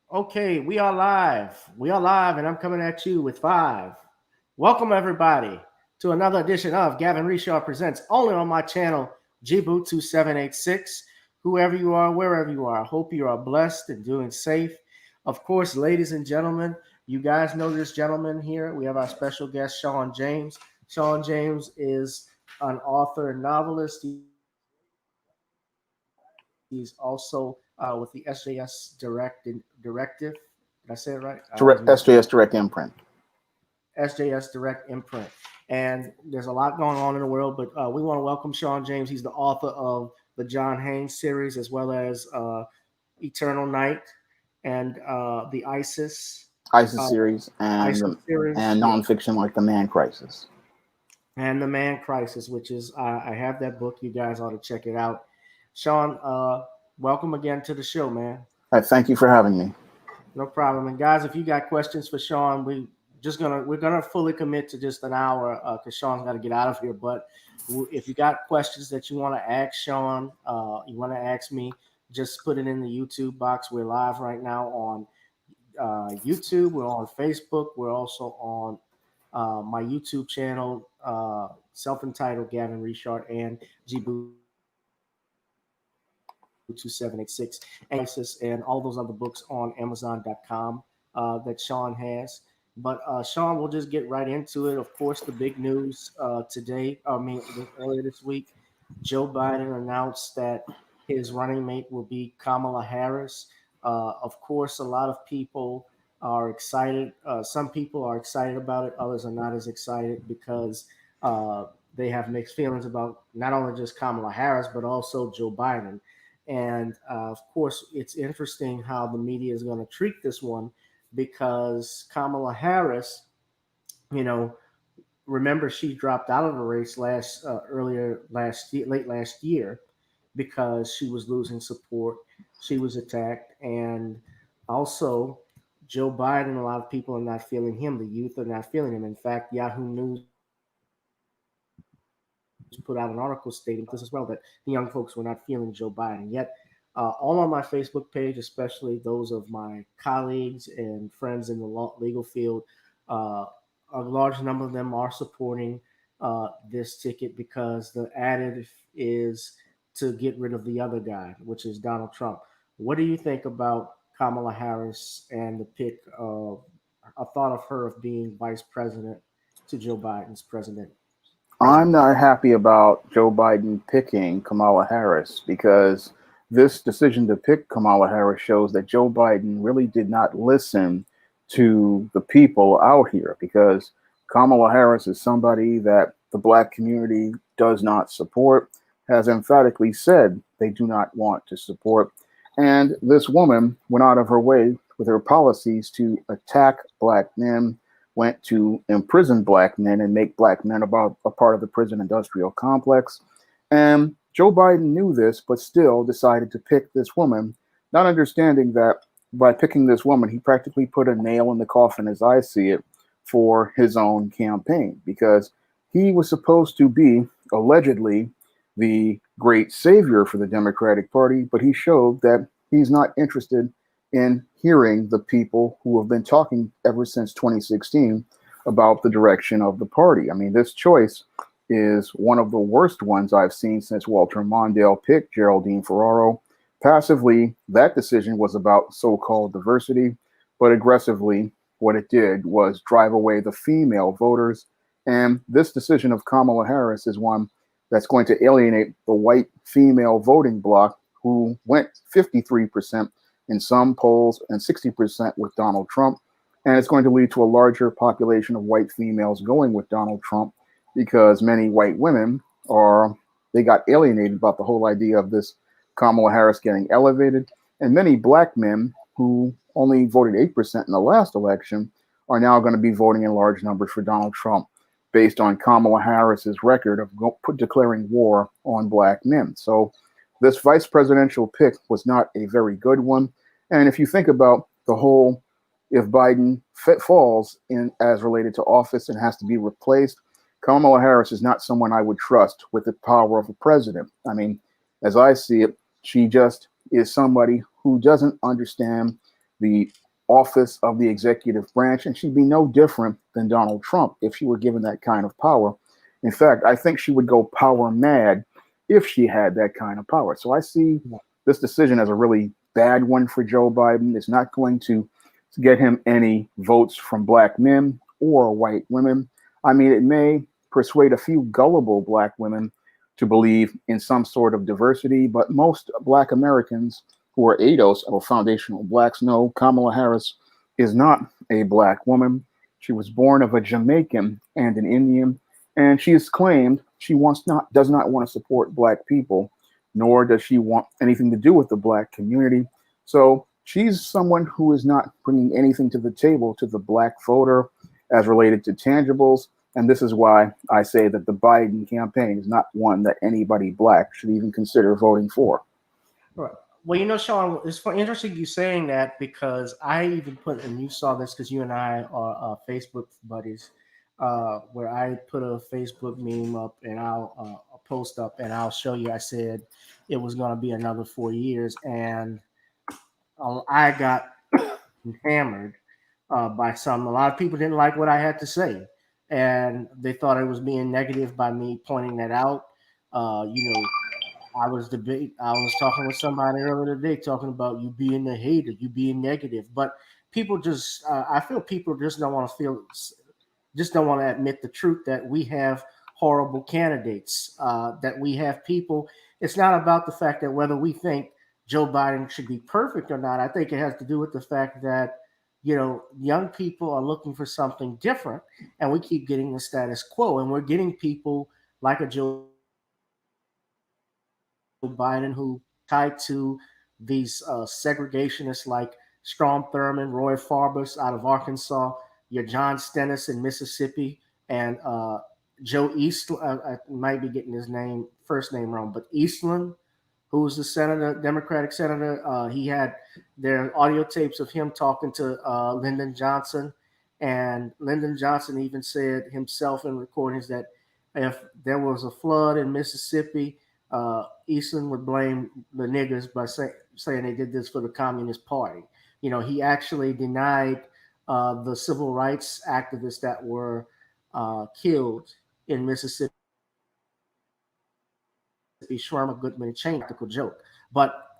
Okay, we are live. We are live, and I'm coming at you with five. Welcome, everybody, to another edition of Gavin Richard Presents, only on my channel, GBoot2786. Whoever you are, wherever you are, I hope you are blessed and doing safe. Of course, ladies and gentlemen, you guys know this gentleman here. We have our special guest, Shawn James. Shawn James is an author and novelist. He's also with the SJS Directive. Did I say it right? I always mess it up. Direct SJS Direct Imprint. SJS Direct Imprint. And there's a lot going on in the world, but we want to welcome Shawn James. He's the author of the John Haynes series, as well as Eternal Night and the ISIS uh, series ISIS series, and yeah, nonfiction like The Man Crisis. and the Man Crisis, which is I have that book. You guys ought to check it out. Shawn, welcome again to the show, man. Thank you for having me. No problem. And guys, if you got questions for Shawn, we're gonna fully commit to just an hour because Shawn's got to get out of here. But if you got questions that you want to ask Shawn, you want to ask me, just put it in the YouTube box. We're live right now on YouTube. We're on Facebook. We're also on my YouTube channel, self-entitled Gavin Richard and G22786, and all those other books on Amazon.com that Shawn has. But Shawn, we'll just get right into it. Of course, the big news today, earlier this week, Joe Biden announced that his running mate will be Kamala Harris. Of course, a lot of people are excited. Some people are excited about it, others are not as excited because uh, they have mixed feelings about not only just Kamala Harris, but also Joe Biden. And of course, it's interesting how the media is going to treat this one because Kamala Harris, you know, remember she dropped out of the race earlier last year, late last year, because she was losing support. She was attacked, and also Joe Biden. A lot of people are not feeling him. The youth are not feeling him. In fact, Yahoo News put out an article stating this as well, that the young folks were not feeling Joe Biden. Yet, all on my Facebook page, especially those of my colleagues and friends in the legal field, uh, a large number of them are supporting this ticket because the additive is to get rid of the other guy, which is Donald Trump. What do you think about Kamala Harris and the pick of a thought of her of being vice president to Joe Biden's president? I'm not happy about Joe Biden picking Kamala Harris because this decision to pick Kamala Harris shows that Joe Biden really did not listen to the people out here because Kamala Harris is somebody that the black community does not support, has emphatically said they do not want to support. And this woman went out of her way with her policies to attack black men, went to imprison black men and make black men about a part of the prison industrial complex. And Joe Biden knew this, but still decided to pick this woman, not understanding that by picking this woman, he practically put a nail in the coffin, as I see it, for his own campaign, because he was supposed to be allegedly the great savior for the Democratic Party, but he showed that he's not interested in hearing the people who have been talking ever since 2016 about the direction of the party. I mean, this choice is one of the worst ones I've seen since Walter Mondale picked Geraldine Ferraro. Passively, that decision was about so-called diversity, but aggressively, what it did was drive away the female voters. And this decision of Kamala Harris is one that's going to alienate the white female voting bloc, who went 53% in some polls and 60% with Donald Trump. And it's going to lead to a larger population of white females going with Donald Trump because many white women they got alienated about the whole idea of this Kamala Harris getting elevated. And many black men who only voted 8% in the last election are now going to be voting in large numbers for Donald Trump based on Kamala Harris's record of declaring war on black men. So this vice presidential pick was not a very good one. And if you think about the whole, if Biden falls in as related to office and has to be replaced, Kamala Harris is not someone I would trust with the power of a president. I mean, as I see it, she just is somebody who doesn't understand the office of the executive branch, and she'd be no different than Donald Trump if she were given that kind of power. In fact, I think she would go power mad if she had that kind of power. So I see this decision as a really bad one for Joe Biden. It's not going to get him any votes from black men or white women. I mean, it may persuade a few gullible black women to believe in some sort of diversity, but most black Americans who are ADOS or foundational blacks know Kamala Harris is not a black woman. She was born of a Jamaican and an Indian, and she has claimed she does not want to support black people, nor does she want anything to do with the black community. So she's someone who is not bringing anything to the table to the black voter as related to tangibles. And this is why I say that the Biden campaign is not one that anybody black should even consider voting for. Right. Well, Sean, it's interesting you saying that because I even put, and you saw this because you and I are Facebook buddies, where I put a Facebook meme up and a post up and I'll show you. I said it was going to be another 4 years, and I got hammered by some. A lot of people didn't like what I had to say, and they thought it was being negative by me pointing that out. I was talking with somebody earlier today talking about you being a hater, you being negative, but people just I feel people just don't want to just don't want to admit the truth that we have horrible candidates, that we have people. It's not about the fact that whether we think Joe Biden should be perfect or not. I think it has to do with the fact that young people are looking for something different, and we keep getting the status quo, and we're getting people like a Joe Biden who tied to these segregationists like Strom Thurmond, Roy Farbus out of Arkansas, your John Stennis in Mississippi, and Joe Eastland. I might be getting his first name wrong, but Eastland, who was the senator, Democratic senator. He had their audio tapes of him talking to Lyndon Johnson, and Lyndon Johnson even said himself in recordings that if there was a flood in Mississippi, Eastland would blame the niggers by saying they did this for the Communist Party. He actually denied the civil rights activists that were killed in Mississippi, Sherman, Goodman, and Cheney, practical joke. But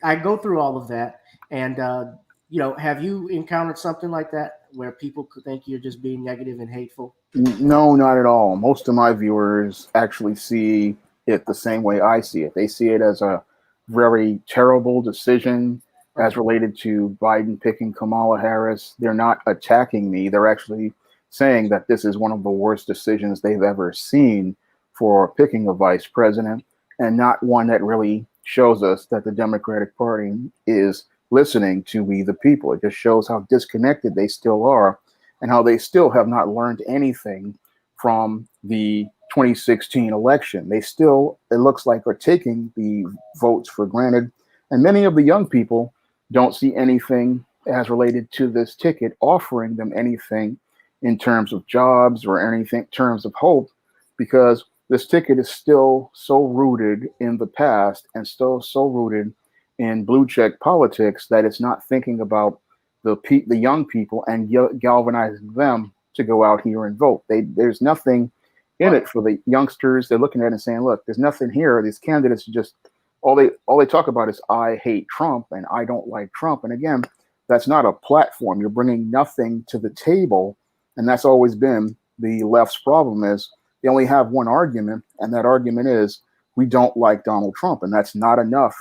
I go through all of that, and have you encountered something like that where people could think you're just being negative and hateful? No, not at all. Most of my viewers actually see it the same way I see it. They see it as a very terrible decision as Right. related to Biden picking Kamala Harris. They're not attacking me. They're actually saying that this is one of the worst decisions they've ever seen for picking a vice president, and not one that really shows us that the Democratic Party is listening to we the people. It just shows how disconnected they still are and how they still have not learned anything from the 2016 election. They still, it looks like, are taking the votes for granted. And many of the young people don't see anything as related to this ticket offering them anything in terms of jobs or anything in terms of hope, because this ticket is still so rooted in the past and still so rooted in blue check politics that it's not thinking about the young people and galvanizing them to go out here and vote. There's nothing in it for the youngsters. They're looking at it and saying, look, there's nothing here. These candidates just all they talk about is I hate Trump and I don't like Trump. And again, that's not a platform. You're bringing nothing to the table, and that's always been the left's problem is they only have one argument, and that argument is we don't like Donald Trump, and that's not enough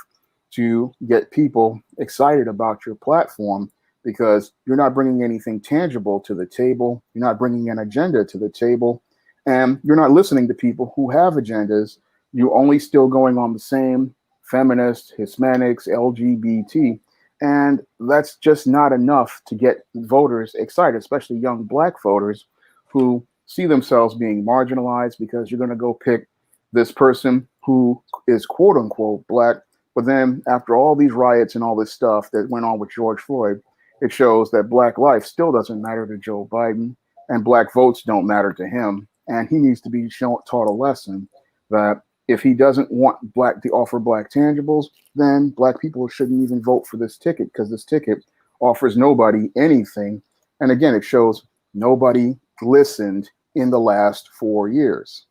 to get people excited about your platform, because you're not bringing anything tangible to the table. You're not bringing an agenda to the table, and you're not listening to people who have agendas. You're only still going on the same feminists, Hispanics, LGBT, and that's just not enough to get voters excited, especially young black voters who see themselves being marginalized because you're going to go pick this person who is quote unquote black. But then after all these riots and all this stuff that went on with George Floyd, it shows that black life still doesn't matter to Joe Biden, and black votes don't matter to him. And he needs to be taught a lesson that if he doesn't want black to offer black tangibles, then black people shouldn't even vote for this ticket, because this ticket offers nobody anything. And again, it shows nobody listened in the last 4 years.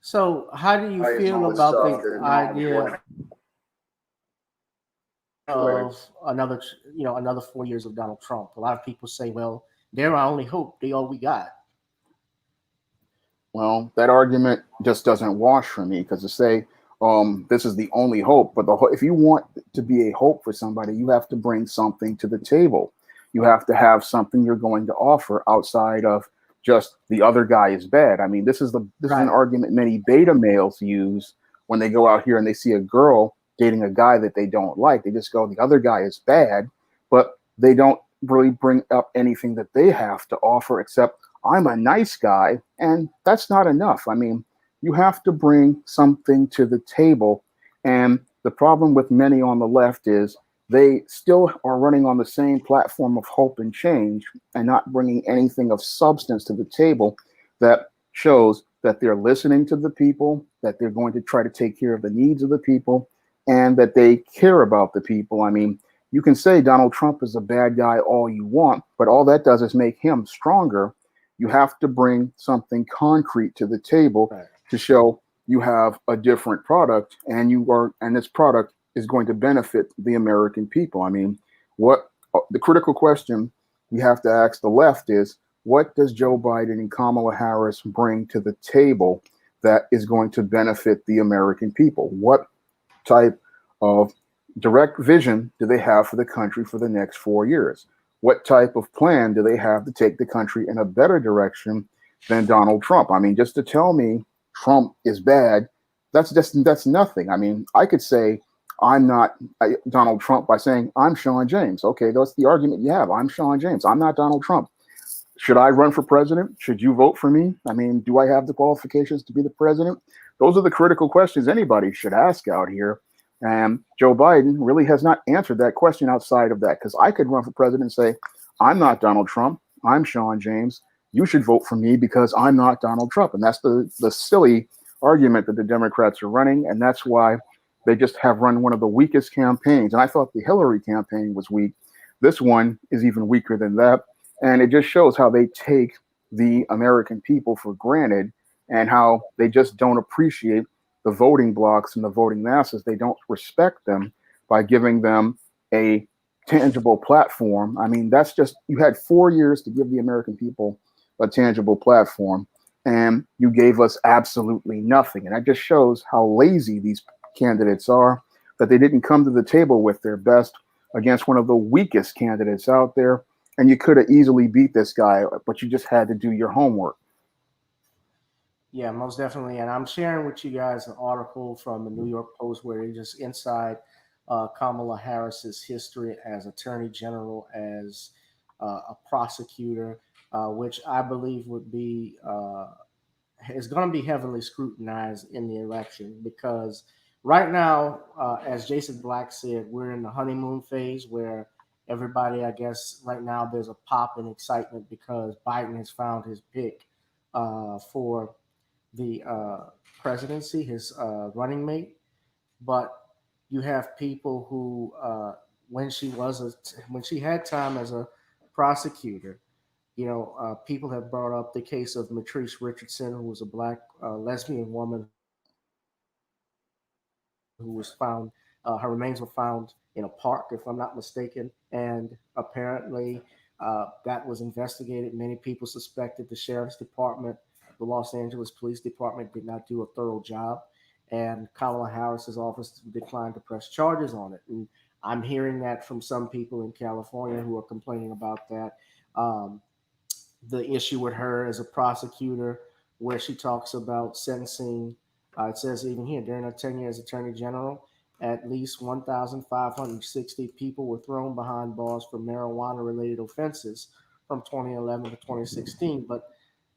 So, how do you feel about the idea of another 4 years of Donald Trump? A lot of people say, well, they're our only hope. They all we got. Well, that argument just doesn't wash for me because to say this is the only hope, but if you want to be a hope for somebody, you have to bring something to the table. You have to have something you're going to offer outside of just the other guy is bad. I mean, this is an Right. argument many beta males use when they go out here and they see a girl dating a guy that they don't like. They just go, the other guy is bad, but they don't really bring up anything that they have to offer except I'm a nice guy, and that's not enough. I mean, you have to bring something to the table. And the problem with many on the left is they still are running on the same platform of hope and change and not bringing anything of substance to the table that shows that they're listening to the people, that they're going to try to take care of the needs of the people, and that they care about the people. I mean, you can say Donald Trump is a bad guy all you want, but all that does is make him stronger. You have to bring something concrete to the table Right. to show you have a different product and this product is going to benefit the American people. I mean, what the critical question we have to ask the left is what does Joe Biden and Kamala Harris bring to the table that is going to benefit the American people? What type of direct vision do they have for the country for the next 4 years? What type of plan do they have to take the country in a better direction than Donald Trump? I mean, just to tell me Trump is bad, that's nothing. I mean, I could say I'm not Donald Trump by saying I'm Shawn James. Okay, that's the argument you have. I'm Shawn James. I'm not Donald Trump. Should I run for president? Should you vote for me? I mean, do I have the qualifications to be the president? Those are the critical questions anybody should ask out here. And Joe Biden really has not answered that question outside of that. Because I could run for president and say, I'm not Donald Trump. I'm Shawn James. You should vote for me because I'm not Donald Trump. And that's the silly argument that the Democrats are running. And that's why they just have run one of the weakest campaigns. And I thought the Hillary campaign was weak. This one is even weaker than that. And it just shows how they take the American people for granted and how they just don't appreciate the voting blocks and the voting masses. They don't respect them by giving them a tangible platform. I mean, that's just, you had 4 years to give the American people a tangible platform, and you gave us absolutely nothing. And that just shows how lazy these candidates are, that they didn't come to the table with their best against one of the weakest candidates out there. And you could have easily beat this guy, but you just had to do your homework. Yeah, most definitely. And I'm sharing with you guys an article from the New York Post where they just inside Kamala Harris's history as Attorney General, as a prosecutor, which I believe would be is going to be heavily scrutinized in the election because right now, as Jason Black said, we're in the honeymoon phase where everybody, I guess, right now there's a pop and excitement because Biden has found his pick for the presidency, his running mate. But you have people who, when she had time as a prosecutor, people have brought up the case of Matrice Richardson, who was a black lesbian woman who was found. Her remains were found in a park, if I'm not mistaken, and apparently that was investigated. Many people suspected the sheriff's department, the Los Angeles Police Department, did not do a thorough job, and Kamala Harris's office declined to press charges on it. And I'm hearing that from some people in California who are complaining about that. Um, the issue with her as a prosecutor, where she talks about sentencing. It says even here during her tenure as Attorney General, at least 1,560 people were thrown behind bars for marijuana related offenses from 2011 to 2016. But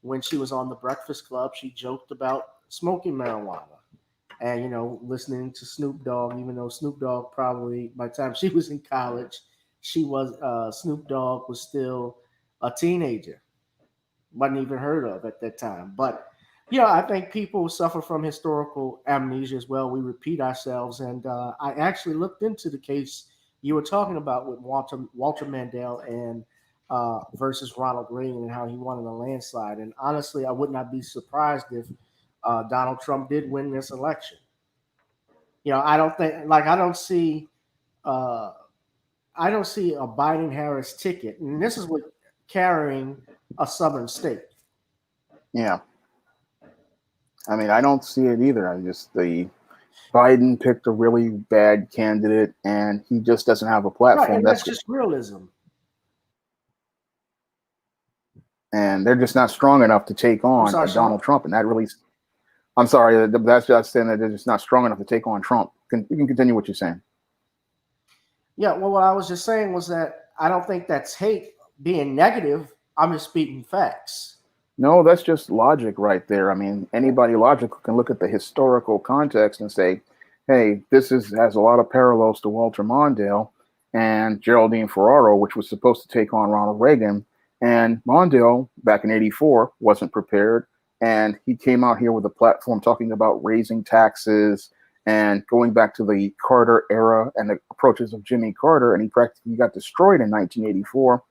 when she was on the Breakfast Club, she joked about smoking marijuana and, listening to Snoop Dogg, even though Snoop Dogg probably, by the time she was in college, Snoop Dogg was still a teenager, wasn't even heard of at that time. But I think people suffer from historical amnesia as well. We repeat ourselves, and I actually looked into the case you were talking about with Walter Mandel and versus Ronald Reagan and how he won in a landslide. And honestly, I would not be surprised if Donald Trump did win this election. I don't think like uh, I don't see a Biden Harris ticket, and this is with carrying a southern state. Yeah, I mean, I don't see it either. I just the Biden picked a really bad candidate, and he just doesn't have a Right, platform. and that's just realism. And they're just not strong enough to take I'm on sorry, a Sean. Donald Trump, and that really. I'm sorry, that's just saying that they're just not strong enough to take on Trump. You can continue what you're saying. Yeah, well, what I was just saying was that I don't think that's hate being negative. I'm just speaking facts. No, that's just logic right there. I mean, anybody logical can look at the historical context and say, hey, this has a lot of parallels to Walter Mondale and Geraldine Ferraro, which was supposed to take on Ronald Reagan. And Mondale, back in '84, wasn't prepared. And he came out here with a platform talking about raising taxes and going back to the Carter era and the approaches of Jimmy Carter. And he practically got destroyed in 1984.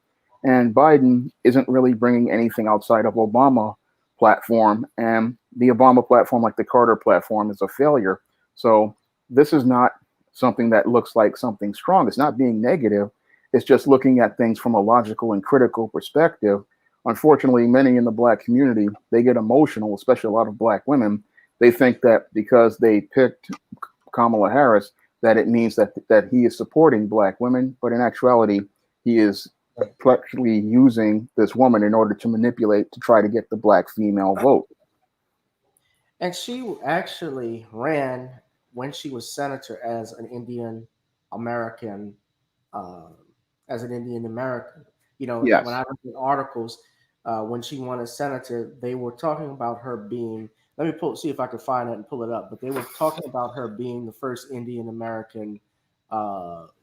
And Biden isn't really bringing anything outside of Obama platform, and the Obama platform, like the Carter platform, is a failure. So this is not something that looks like something strong. It's not being negative. It's just looking at things from a logical and critical perspective. Unfortunately, many in the Black community, they get emotional, especially a lot of Black women. They think that because they picked Kamala Harris, that it means that he is supporting Black women, but in actuality, he is actually using this woman in order to manipulate to try to get the Black female vote. And she actually ran when she was senator American, uh, as an Indian American. When I Yes. read the articles, when she won as senator, they were talking about her being. Let me see if I can find it and pull it up. But they were talking about her being the first Indian American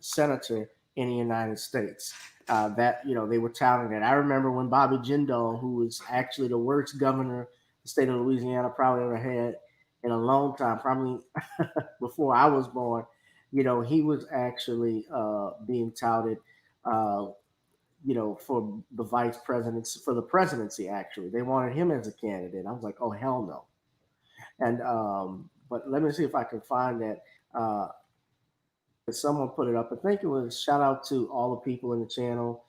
senator in the United States. That they were touting that. I remember when Bobby Jindal, who was actually the worst governor the state of Louisiana probably ever had in a long time, probably before I was born. He was actually being touted, uh, for the vice presidency, for the presidency. Actually, they wanted him as a candidate. I was like, oh hell no. And but let me see if I can find that. Uh, Someone put it up. I think it was shout out to all the people in the channel.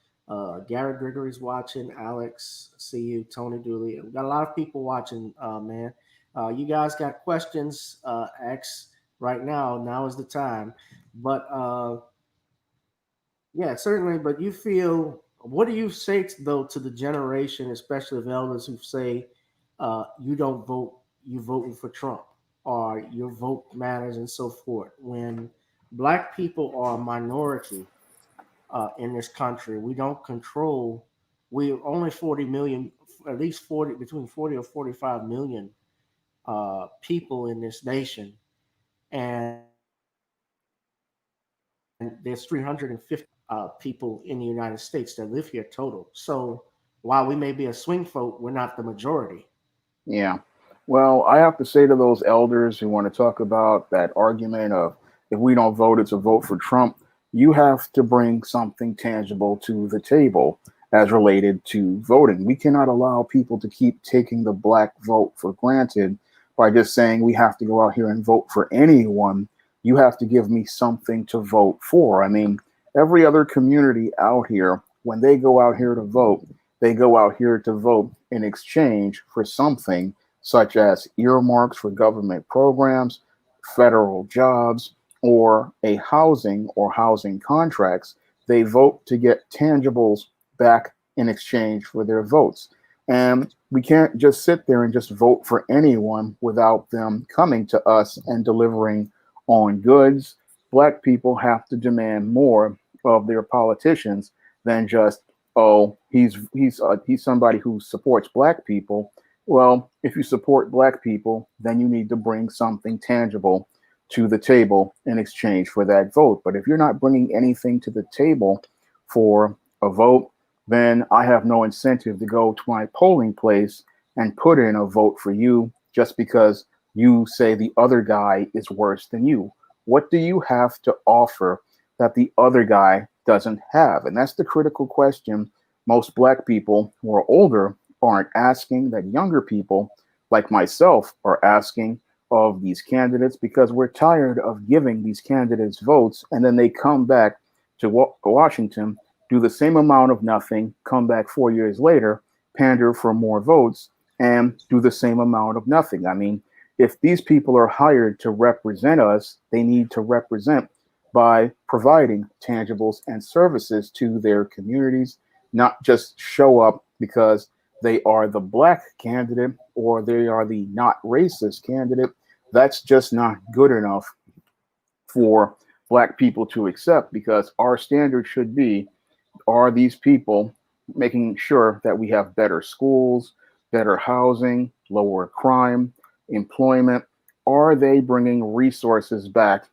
Garrett Gregory's watching. Alex, see you. Tony Dooley. We got a lot of people watching, man. You guys got questions? Ask right now. Now is the time. But yeah, certainly. But you feel, what do you say though to the generation, especially of elders who say you don't vote, you voting for Trump, or your vote matters and so forth? When Black people are a minority in this country, we don't control. We're only 40 million, at least 40, between 40 or 45 million people in this nation, and there's 350 people in the United States that live here total. So while we may be a swing vote, we're not the majority. Yeah. Well, I have to say to those elders who want to talk about that argument of if we don't vote, it's a vote for Trump, you have to bring something tangible to the table as related to voting. We cannot allow people to keep taking the Black vote for granted by just saying we have to go out here and vote for anyone. You have to give me something to vote for. I mean, every other community out here, when they go out here to vote, they go out here to vote in exchange for something such as earmarks for government programs, federal jobs, or a housing or housing contracts. They vote to get tangibles back in exchange for their votes. And we can't just sit there and just vote for anyone without them coming to us and delivering on goods. Black people have to demand more of their politicians than just, oh, he's somebody who supports Black people. Well, if you support Black people, then you need to bring something tangible to the table in exchange for that vote. But if you're not bringing anything to the table for a vote, then I have no incentive to go to my polling place and put in a vote for you just because you say the other guy is worse than you. What do you have to offer that the other guy doesn't have? And that's the critical question most black people who are older aren't asking, that younger people like myself are asking of these candidates, because we're tired of giving these candidates votes and then they come back to Washington, do the same amount of nothing, come back 4 years later, pander for more votes, and do the same amount of nothing. I mean, if these people are hired to represent us, they need to represent by providing tangibles and services to their communities, not just show up because they are the black candidate or they are the not racist candidate. That's just not good enough for black people to accept, because our standard should be, are these people making sure that we have better schools, better housing, lower crime, employment? Are they bringing resources back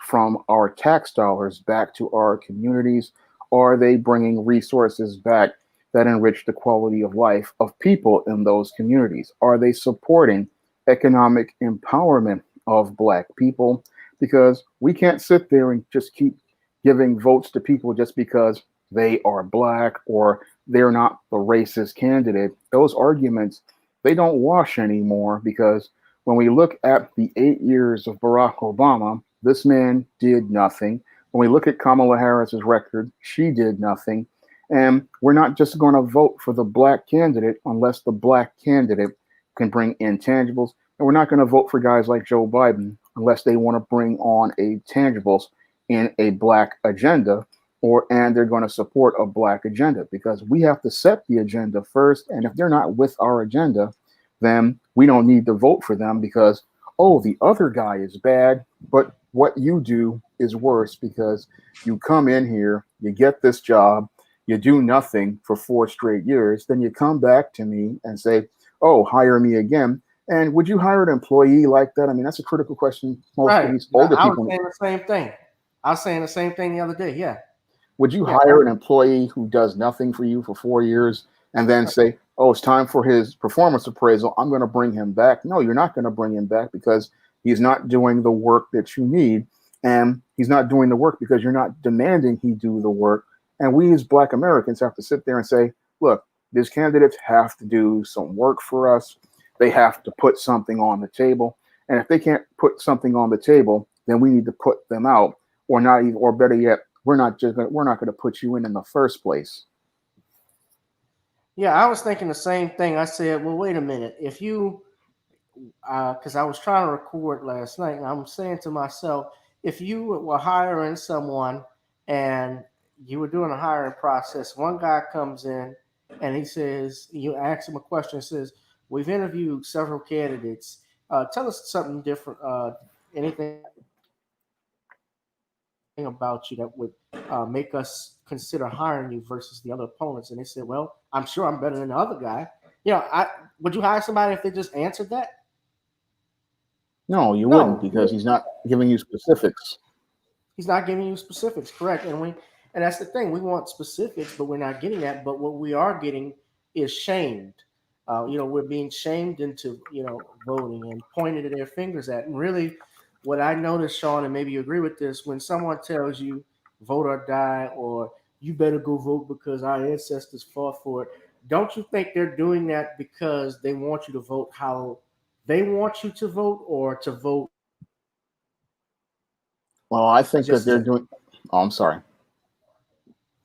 from our tax dollars back to our communities? Are they bringing resources back that enrich the quality of life of people in those communities? Are they supporting economic empowerment of black people? Because we can't sit there and just keep giving votes to people just because they are black or they're not the racist candidate. Those arguments, they don't wash anymore, because when we look at the 8 years of Barack Obama, this man did nothing. When we look at Kamala Harris's record, she did nothing. And we're not just going to vote for the black candidate unless the black candidate can bring intangibles. And we're not going to vote for guys like Joe Biden unless they want to bring on a tangibles in a black agenda, and they're going to support a black agenda, because we have to set the agenda first. And if they're not with our agenda, then we don't need to vote for them, because, oh, the other guy is bad, but what you do is worse, because you come in here, you get this job, you do nothing for 4 straight years, then you come back to me and say, oh, hire me again. And would you hire an employee like that? I mean, that's a critical question most of Right. these older I was people. saying the same thing. I was saying the same thing the other day. Yeah. Would you Yeah. hire an employee who does nothing for you for 4 years and then say, oh, it's time for his performance appraisal, I'm going to bring him back? No, you're not going to bring him back, because he's not doing the work that you need. And he's not doing the work because you're not demanding he do the work. And we as black Americans have to sit there and say, look, these candidates have to do some work for us. They have to put something on the table. And if they can't put something on the table, then we need to put them out, or not even, or better yet, we're not going to put you in the first place. Yeah. I was thinking the same thing. I said, well, wait a minute. If you, because I was trying to record last night, and I'm saying to myself, if you were hiring someone and you were doing a hiring process, one guy comes in and he says, you ask him a question, says, we've interviewed several candidates. Tell us something different, anything about you that would make us consider hiring you versus the other opponents. And they said, well, I'm sure I'm better than the other guy. Would you hire somebody if they just answered that? No, you No, wouldn't, because he's not giving you specifics. he's not giving you specifics, correct? And that's the thing. We want specifics, but we're not getting that. But what we are getting is shamed. We're being shamed into voting and pointed at their fingers at. And really, what I noticed, Shawn, and maybe you agree with this, when someone tells you vote or die, or you better go vote because our ancestors fought for it, don't you think they're doing that because they want you to vote how they want you to vote, or to vote just as Well, I think that they're doing. Oh, I'm sorry.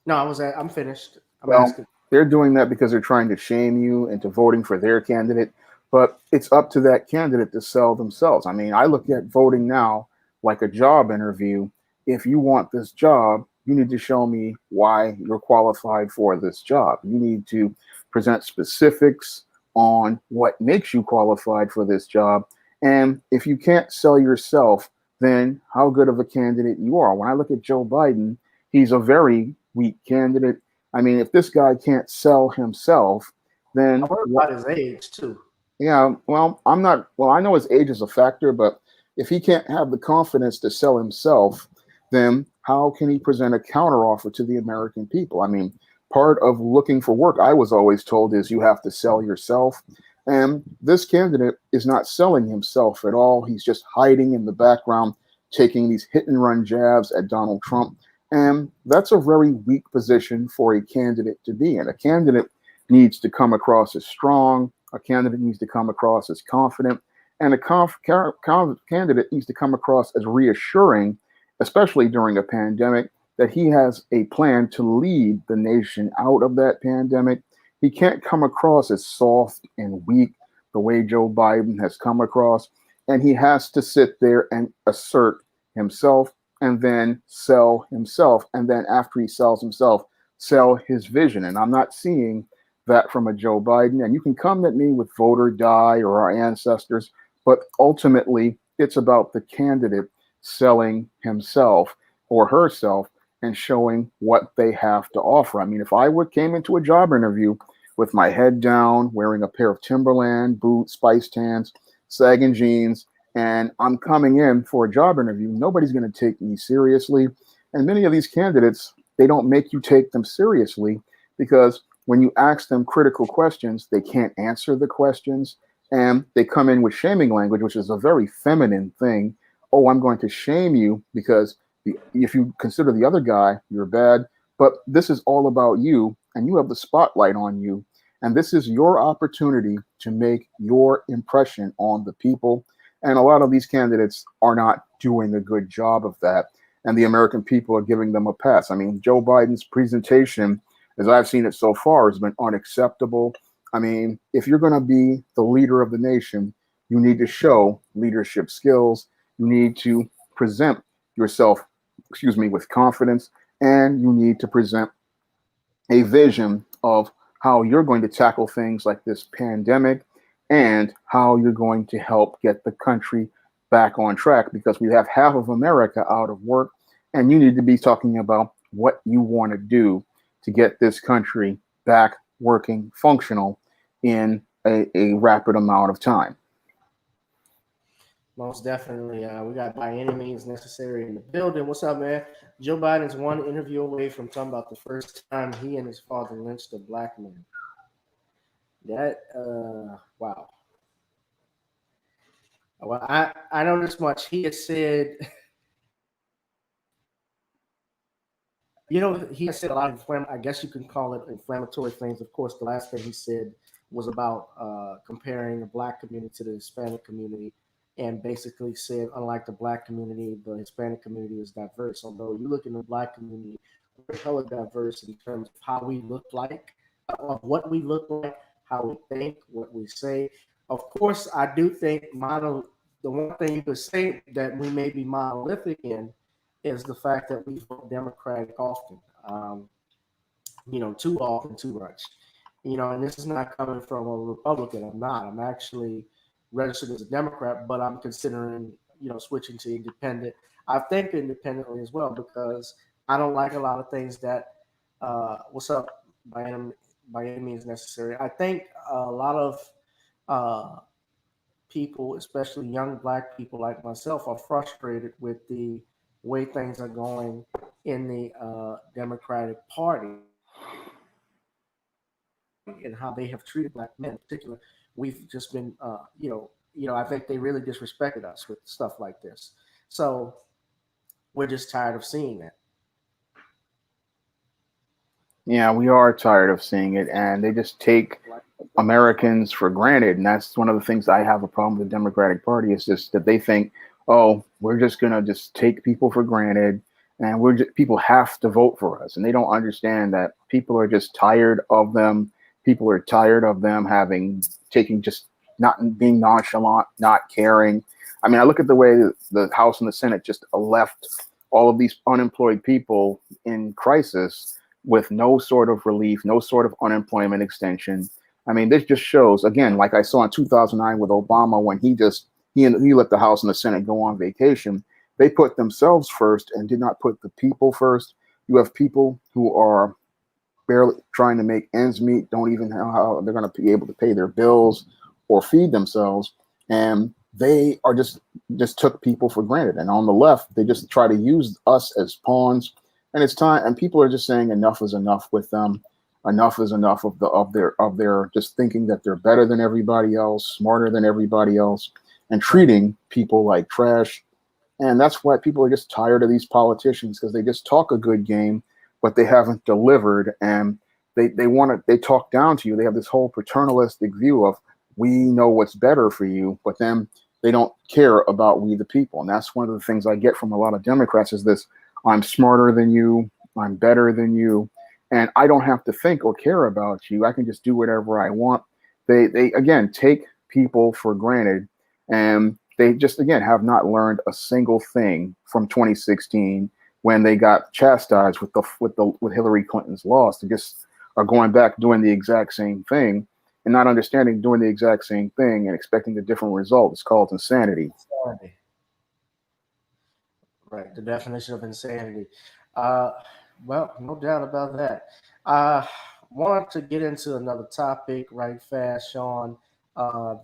No, I'm finished. I'm Well, asking. they're doing that because they're trying to shame you into voting for their candidate. But it's up to that candidate to sell themselves. I mean, I look at voting now like a job interview. If you want this job, you need to show me why you're qualified for this job. You need to present specifics on what makes you qualified for this job. And if you can't sell yourself, then how good of a candidate you are. When I look at Joe Biden, he's a very weak candidate. I mean, if this guy can't sell himself, I then worry what? about his age too. Yeah, well, I'm not. Well, I know his age is a factor, but if he can't have the confidence to sell himself, then how can he present a counteroffer to the American people? I mean, part of looking for work, I was always told, is you have to sell yourself. And this candidate is not selling himself at all. He's just hiding in the background, taking these hit and run jabs at Donald Trump. And that's a very weak position for a candidate to be in. A candidate needs to come across as strong, a candidate needs to come across as confident, and a candidate needs to come across as reassuring, especially during a pandemic, that he has a plan to lead the nation out of that pandemic. He can't come across as soft and weak the way Joe Biden has come across. And he has to sit there and assert himself and then sell himself. And then after he sells himself, sell his vision. And I'm not seeing that from a Joe Biden. And you can come at me with vote or die or our ancestors, but ultimately it's about the candidate selling himself or herself and showing what they have to offer. I mean, if I would came into a job interview with my head down, wearing a pair of Timberland boots, spice tans, sagging jeans, and I'm coming in for a job interview, nobody's going to take me seriously. And many of these candidates, they don't make you take them seriously because when you ask them critical questions, they can't answer the questions. And they come in with shaming language, which is a very feminine thing. Oh, I'm going to shame you because if you consider the other guy, you're bad. But this is all about you, and you have the spotlight on you. And this is your opportunity to make your impression on the people. And a lot of these candidates are not doing a good job of that. And the American people are giving them a pass. I mean, Joe Biden's presentation, as I've seen it so far, has been unacceptable. I mean, if you're going to be the leader of the nation, you need to show leadership skills. You need to present yourself, with confidence, and you need to present a vision of how you're going to tackle things like this pandemic and how you're going to help get the country back on track because we have half of America out of work, and you need to be talking about what you want to do to get this country back working, functional in a rapid amount of time. Most definitely. We got by any means necessary in the building. What's up, man? Joe Biden's one interview away from talking about the first time he and his father lynched a black man. That, wow. Well, I know this much. He has said, he has said a lot of I guess you can call it inflammatory things. Of course, the last thing he said was about comparing the black community to the Hispanic community, and basically said, unlike the black community, the Hispanic community is diverse. Although you look in the black community, we're hella diverse in terms of how we look like, of what we look like, how we think, what we say. Of course, I do think the one thing you could say that we may be monolithic in is the fact that we vote Democratic often. Too often, too much. And this is not coming from a Republican. I'm not. I'm actually registered as a Democrat, but I'm considering, switching to independent. I think independently as well because I don't like a lot of things that, what's up, by any means necessary. I think a lot of people, especially young black people like myself, are frustrated with the way things are going in the Democratic Party and how they have treated black men in particular. We've just been, I think they really disrespected us with stuff like this. So we're just tired of seeing that. Yeah, we are tired of seeing it, and they just take Americans for granted. And that's one of the things I have a problem with the Democratic Party is just that they think, oh, we're just going to just take people for granted and people have to vote for us. And they don't understand that people are just tired of them. People are tired of them taking just not being nonchalant, not caring. I mean, I look at the way the House and the Senate just left all of these unemployed people in crisis with no sort of relief, no sort of unemployment extension. I mean, this just shows, again, like I saw in 2009 with Obama when he let the House and the Senate go on vacation. They put themselves first and did not put the people first. You have people who are barely trying to make ends meet, don't even know how they're going to be able to pay their bills or feed themselves. And they are just took people for granted. And on the left, they just try to use us as pawns. And it's time, and people are just saying enough is enough with them. Enough is enough of their just thinking that they're better than everybody else, smarter than everybody else, and treating people like trash. And that's why people are just tired of these politicians, because they just talk a good game, but they haven't delivered. And they talk down to you. They have this whole paternalistic view of, we know what's better for you, but then they don't care about we the people. And that's one of the things I get from a lot of Democrats is this: I'm smarter than you, I'm better than you, and I don't have to think or care about you. I can just do whatever I want. They again take people for granted, and they just again have not learned a single thing from 2016 when they got chastised with Hillary Clinton's loss. They just are going back doing the exact same thing and not understanding doing the exact same thing and expecting a different result. It's called insanity. Insanity. Right, the definition of insanity. Uh, well, no doubt about that. Uh, Wanted to get into another topic right fast, Sean.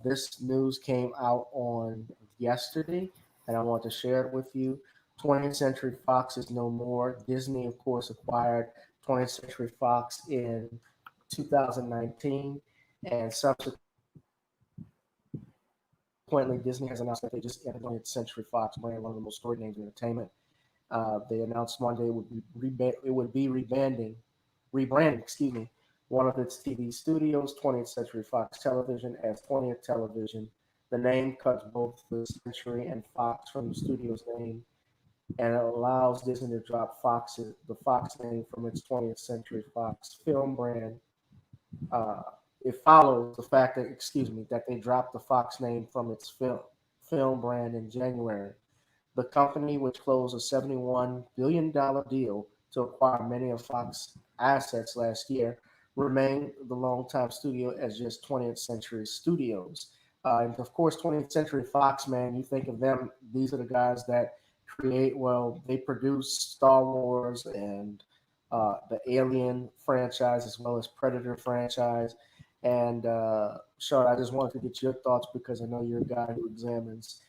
This news came out on yesterday, and I want to share it with you. 20th Century Fox is no more. Disney, of course, acquired 20th Century Fox in 2019, and subsequently, Disney has announced that they just added 20th Century Fox brand, one of the most storied names in entertainment. They announced Monday it would be rebranding, one of its TV studios, 20th Century Fox Television, as 20th Television. The name cuts both the Century and Fox from the studio's name, and it allows Disney to drop the Fox name from its 20th Century Fox film brand. Uh, it follows the fact that, that they dropped the Fox name from its film brand in January. The company, which closed a $71 billion deal to acquire many of Fox's assets last year, remained the longtime studio as just 20th Century Studios. And of course, 20th Century Fox, man, you think of them, these are the guys that they produce Star Wars and the Alien franchise as well as Predator franchise. And Sean, I just wanted to get your thoughts because I know you're a guy who examines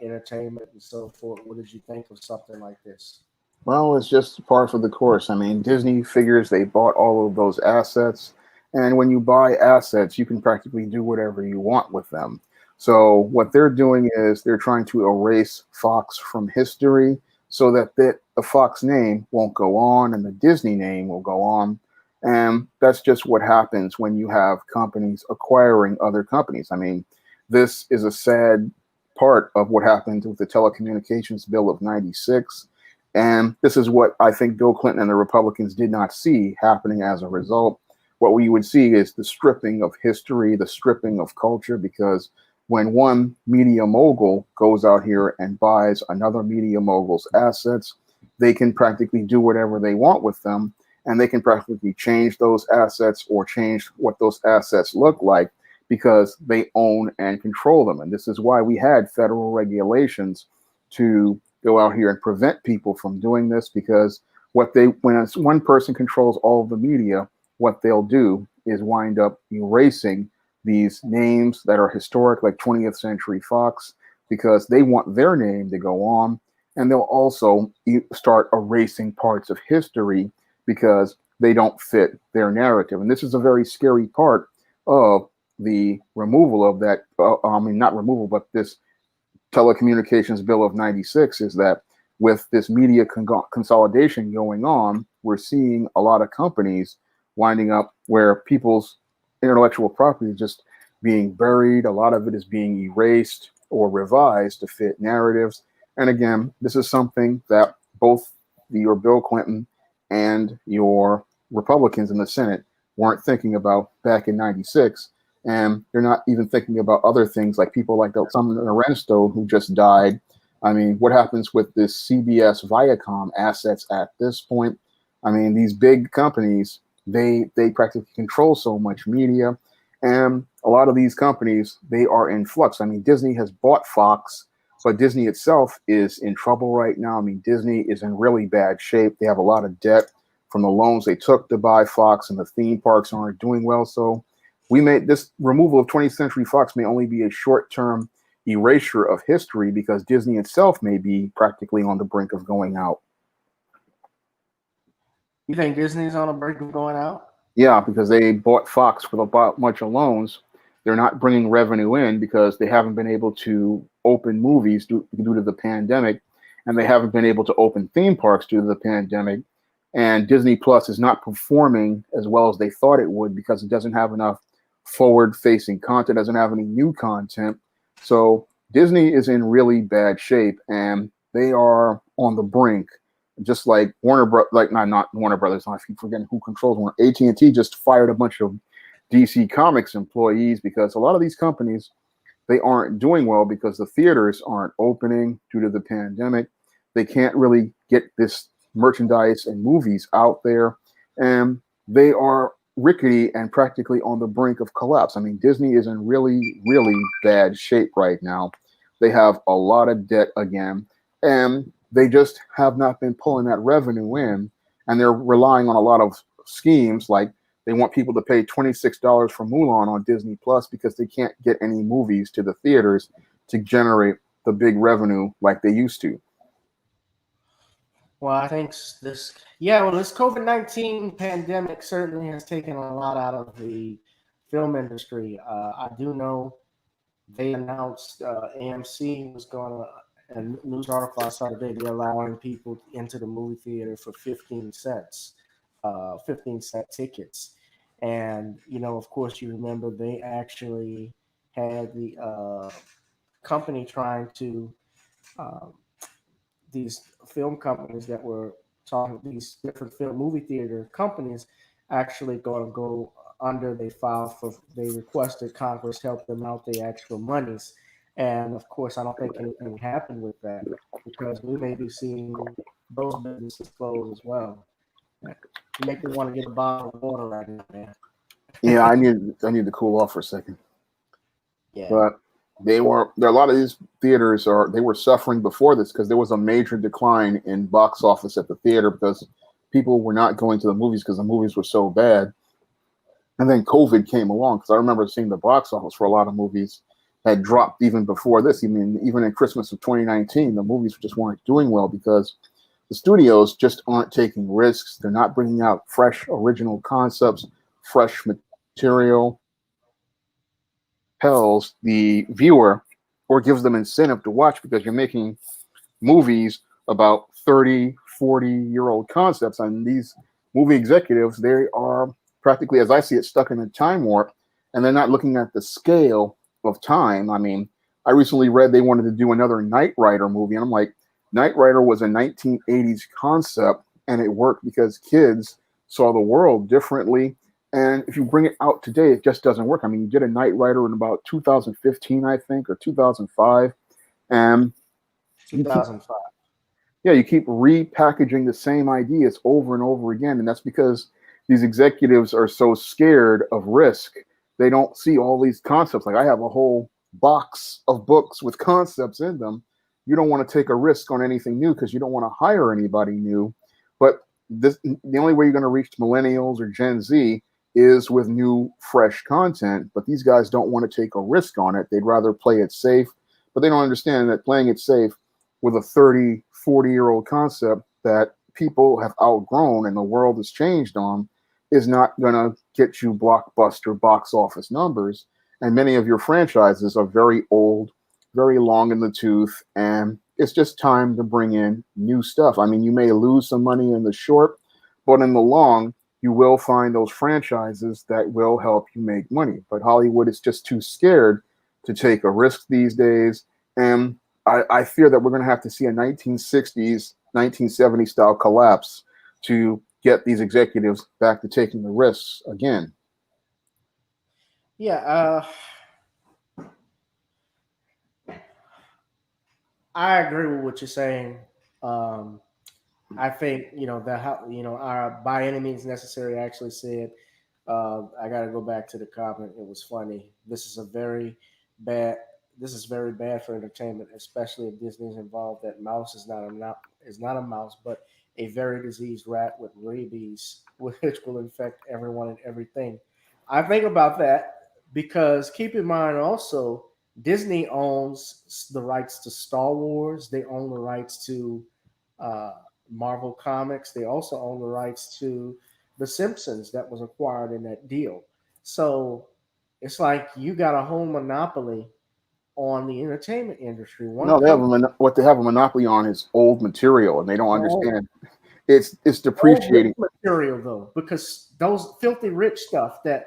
entertainment and so forth. What did you think of something like this? Well, it's just par for the course. I mean, Disney figures they bought all of those assets. And when you buy assets, you can practically do whatever you want with them. So, what they're doing is they're trying to erase Fox from history so that the Fox name won't go on and the Disney name will go on. And that's just what happens when you have companies acquiring other companies. I mean, this is a sad part of what happened with the Telecommunications Bill of '96. And this is what I think Bill Clinton and the Republicans did not see happening as a result. What we would see is the stripping of history, the stripping of culture, because when one media mogul goes out here and buys another media mogul's assets, they can practically do whatever they want with them. And they can practically change those assets or change what those assets look like because they own and control them. And this is why we had federal regulations to go out here and prevent people from doing this, because when one person controls all of the media, what they'll do is wind up erasing these names that are historic, like 20th Century Fox, because they want their name to go on. And they'll also start erasing parts of history because they don't fit their narrative. And this is a very scary part of the removal of that. Not removal, but this Telecommunications Bill of '96 is that with this media consolidation going on, we're seeing a lot of companies winding up where people's intellectual property is just being buried. A lot of it is being erased or revised to fit narratives. And again, this is something that both your Bill Clinton and your Republicans in the Senate weren't thinking about back in '96. And they're not even thinking about other things like people like some Lorenzo who just died. I mean, what happens with this CBS Viacom assets at this point? I mean, these big companies, they practically control so much media. And a lot of these companies, they are in flux. I mean, Disney has bought Fox, but Disney itself is in trouble right now. I mean, Disney is in really bad shape. They have a lot of debt from the loans they took to buy Fox, and the theme parks aren't doing well. So we made this removal of 20th Century Fox may only be a short-term erasure of history because Disney itself may be practically on the brink of going out. You think Disney's on the brink of going out? Yeah, because they bought Fox with a bunch of loans. They're not bringing revenue in because they haven't been able to open movies due to the pandemic. and they haven't been able to open theme parks due to the pandemic. And Disney Plus is not performing as well as they thought it would because it doesn't have enough forward facing content, doesn't have any new content. So Disney is in really bad shape and they are on the brink, just like like not Warner Brothers. I keep forgetting who controls Warner. AT&T just fired a bunch of DC Comics employees because a lot of these companies, they aren't doing well because the theaters aren't opening due to the pandemic. They can't really get this merchandise and movies out there, and they are rickety and practically on the brink of collapse. I mean, Disney is in really, really bad shape right now. They have a lot of debt again, and they just have not been pulling that revenue in, and they're relying on a lot of schemes like they want people to pay $26 for Mulan on Disney Plus because they can't get any movies to the theaters to generate the big revenue like they used to. Well, I think yeah, well, this COVID-19 pandemic certainly has taken a lot out of the film industry. I do know they announced AMC was going to, a news article I saw today, they're allowing people into the movie theater for 15 cents, 15-cent tickets. And, of course, you remember they actually had the company trying to, uh, these film companies that were talking, these different film movie theater companies actually going to go under. They requested Congress help them out the extra monies. And of course, I don't think anything happened with that because we may be seeing those businesses close as well. You make me want to get a bottle of water right now, man. Yeah, I need to cool off for a second. Yeah. But a lot of these theaters they were suffering before this because there was a major decline in box office at the theater because people were not going to the movies because the movies were so bad. And then COVID came along because I remember seeing the box office for a lot of movies had dropped even before this. Even in Christmas of 2019, the movies just weren't doing well because the studios just aren't taking risks. They're not bringing out fresh, original concepts, fresh material that compels the viewer or gives them incentive to watch because you're making movies about 30, 40-year-old concepts. And these movie executives, they are practically, as I see it, stuck in a time warp, and they're not looking at the scale of time. I mean, I recently read they wanted to do another Knight Rider movie, and I'm like, Knight Rider was a 1980s concept, and it worked because kids saw the world differently. And if you bring it out today, it just doesn't work. I mean, you did a Knight Rider in about 2015, I think, or 2005, and you keep 2005. yeah, you keep repackaging the same ideas over and over again. And that's because these executives are so scared of risk. They don't see all these concepts. Like I have a whole box of books with concepts in them. You don't want to take a risk on anything new because you don't want to hire anybody new. But the only way you're going to reach millennials or Gen Z is with new, fresh content. But these guys don't want to take a risk on it. They'd rather play it safe. But they don't understand that playing it safe with a 30, 40-year-old concept that people have outgrown and the world has changed on is not going to get you blockbuster box office numbers. And many of your franchises are very old, very long in the tooth, and it's just time to bring in new stuff. I mean, you may lose some money in the short, but in the long, you will find those franchises that will help you make money. But Hollywood is just too scared to take a risk these days. And I fear that we're going to have to see a 1960s, 1970s style collapse to get these executives back to taking the risks again. Yeah, I agree with what you're saying. Um, I think our by any means necessary actually said. I got to go back to the comment. It was funny. Bad. This is very bad for entertainment, especially if Disney's involved. That mouse is not a mouse, but a very diseased rat with rabies, which will infect everyone and everything. I think about that because keep in mind also Disney owns the rights to Star Wars. They own the rights to uh, Marvel Comics. They also own the rights to The Simpsons that was acquired in that deal. So it's like you got a whole monopoly on the entertainment industry. One No, they have company, what they have a monopoly on is old material, and they don't no, understand. It's old rich depreciating. material though, because those filthy rich stuff that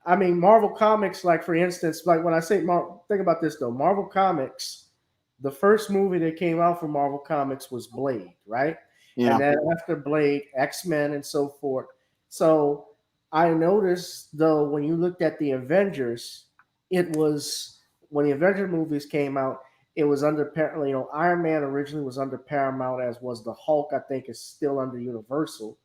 I mean, Marvel Comics, like for instance, like when I say think about this though, Marvel Comics, the first movie that came out from Marvel Comics was Blade, right? And Yeah, then after Blade, X Men, and so forth. So I noticed though, when you looked at the Avengers, it was when the Avenger movies came out, it was under Iron Man originally was under Paramount, as was the Hulk. I think is still under Universal,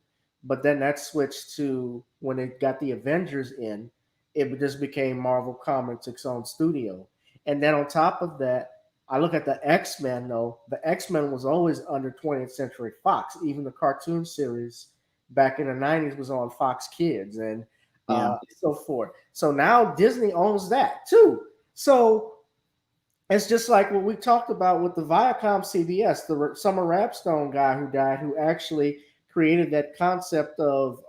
but then that switched to when it got the Avengers in, it just became Marvel Comics its own studio. And then on top of that, I look at the X Men though. The X Men was always under 20th Century Fox. Even the cartoon series back in the 90s was on Fox Kids and yeah, so forth. So now Disney owns that too. So it's just like what we talked about with the Viacom CBS, the Summer Rapstone guy who died, who actually created that concept of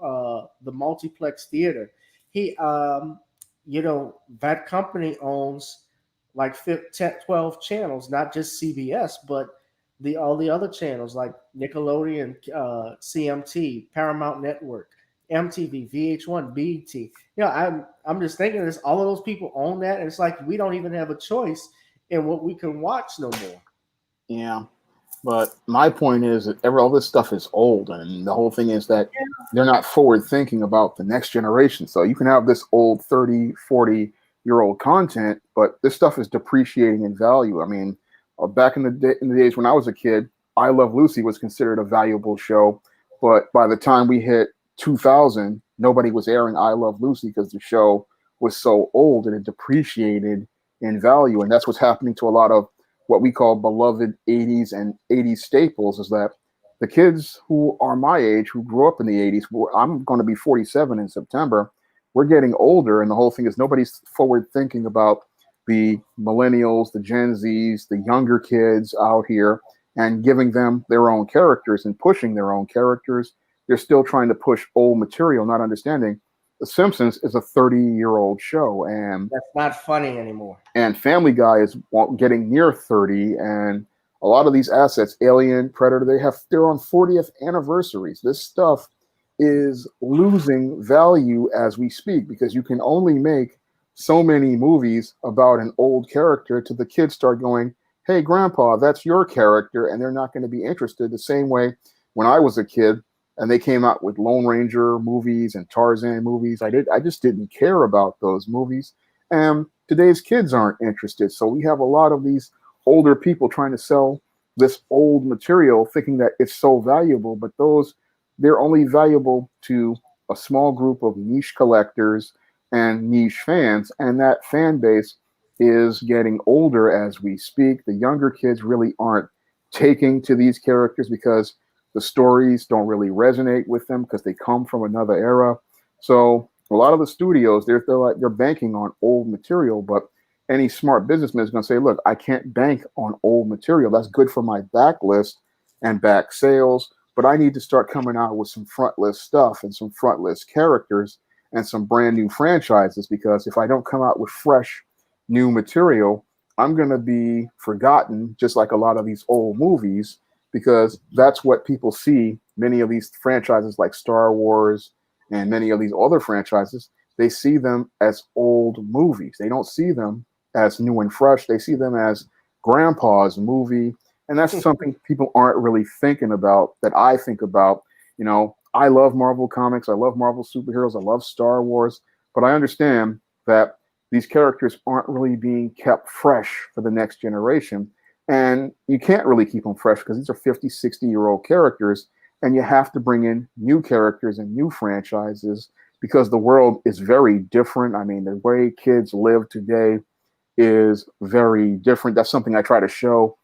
the multiplex theater. He, that company owns like 12 channels, not just CBS, but all the other channels like Nickelodeon, CMT, Paramount Network, MTV, VH1, BET. I'm just thinking this. All of those people own that, and it's like we don't even have a choice in what we can watch no more. yeah. But my point is that all this stuff is old, and the whole thing is that they're not forward thinking about the next generation. So you can have this old 30, 40-year old content, but this stuff is depreciating in value. I mean, back in in the days when I was a kid, I Love Lucy was considered a valuable show, but by the time we hit 2000, nobody was airing I Love Lucy because the show was so old and it depreciated in value, and that's what's happening to a lot of what we call beloved 80s and 80s staples. Is that the kids who are my age, who grew up in the 80s, I'm going to be 47 in September, we're getting older, and the whole thing is nobody's forward thinking about the millennials, the Gen Zs, the younger kids out here, and giving them their own characters and pushing their own characters. They're still trying to push old material, not understanding The Simpsons is a 30-year-old show, That's not funny anymore. and Family Guy is getting near 30, and a lot of these assets, Alien, Predator, they're on 40th anniversaries. This stuff is losing value as we speak because you can only make so many movies about an old character till the kids start going, "Hey, Grandpa, that's your character," and they're not going to be interested. The same way when I was a kid and they came out with Lone Ranger movies and Tarzan movies, I just didn't care about those movies. And today's kids aren't interested. So we have a lot of these older people trying to sell this old material thinking that it's so valuable, but they're only valuable to a small group of niche collectors and niche fans, and that fan base is getting older as we speak. The younger kids really aren't taking to these characters because the stories don't really resonate with them because they come from another era. So a lot of the studios they're banking on old material, but any smart businessman is going to say, "Look, I can't bank on old material. That's good for my backlist and back sales, but I need to start coming out with some front list stuff and some front list characters and some brand new franchises because if I don't come out with fresh new material, I'm going to be forgotten just like a lot of these old movies because that's what people see. Many of these franchises like Star Wars and many of these other franchises, they see them as old movies. They don't see them as new and fresh. They see them as grandpa's movie. And that's something people aren't really thinking about that I think about. I love Marvel comics. I love Marvel superheroes. I love Star Wars. But I understand that these characters aren't really being kept fresh for the next generation. And you can't really keep them fresh because these are 50, 60-year-old characters. And you have to bring in new characters and new franchises because the world is very different. I mean, the way kids live today is very different. That's something I try to show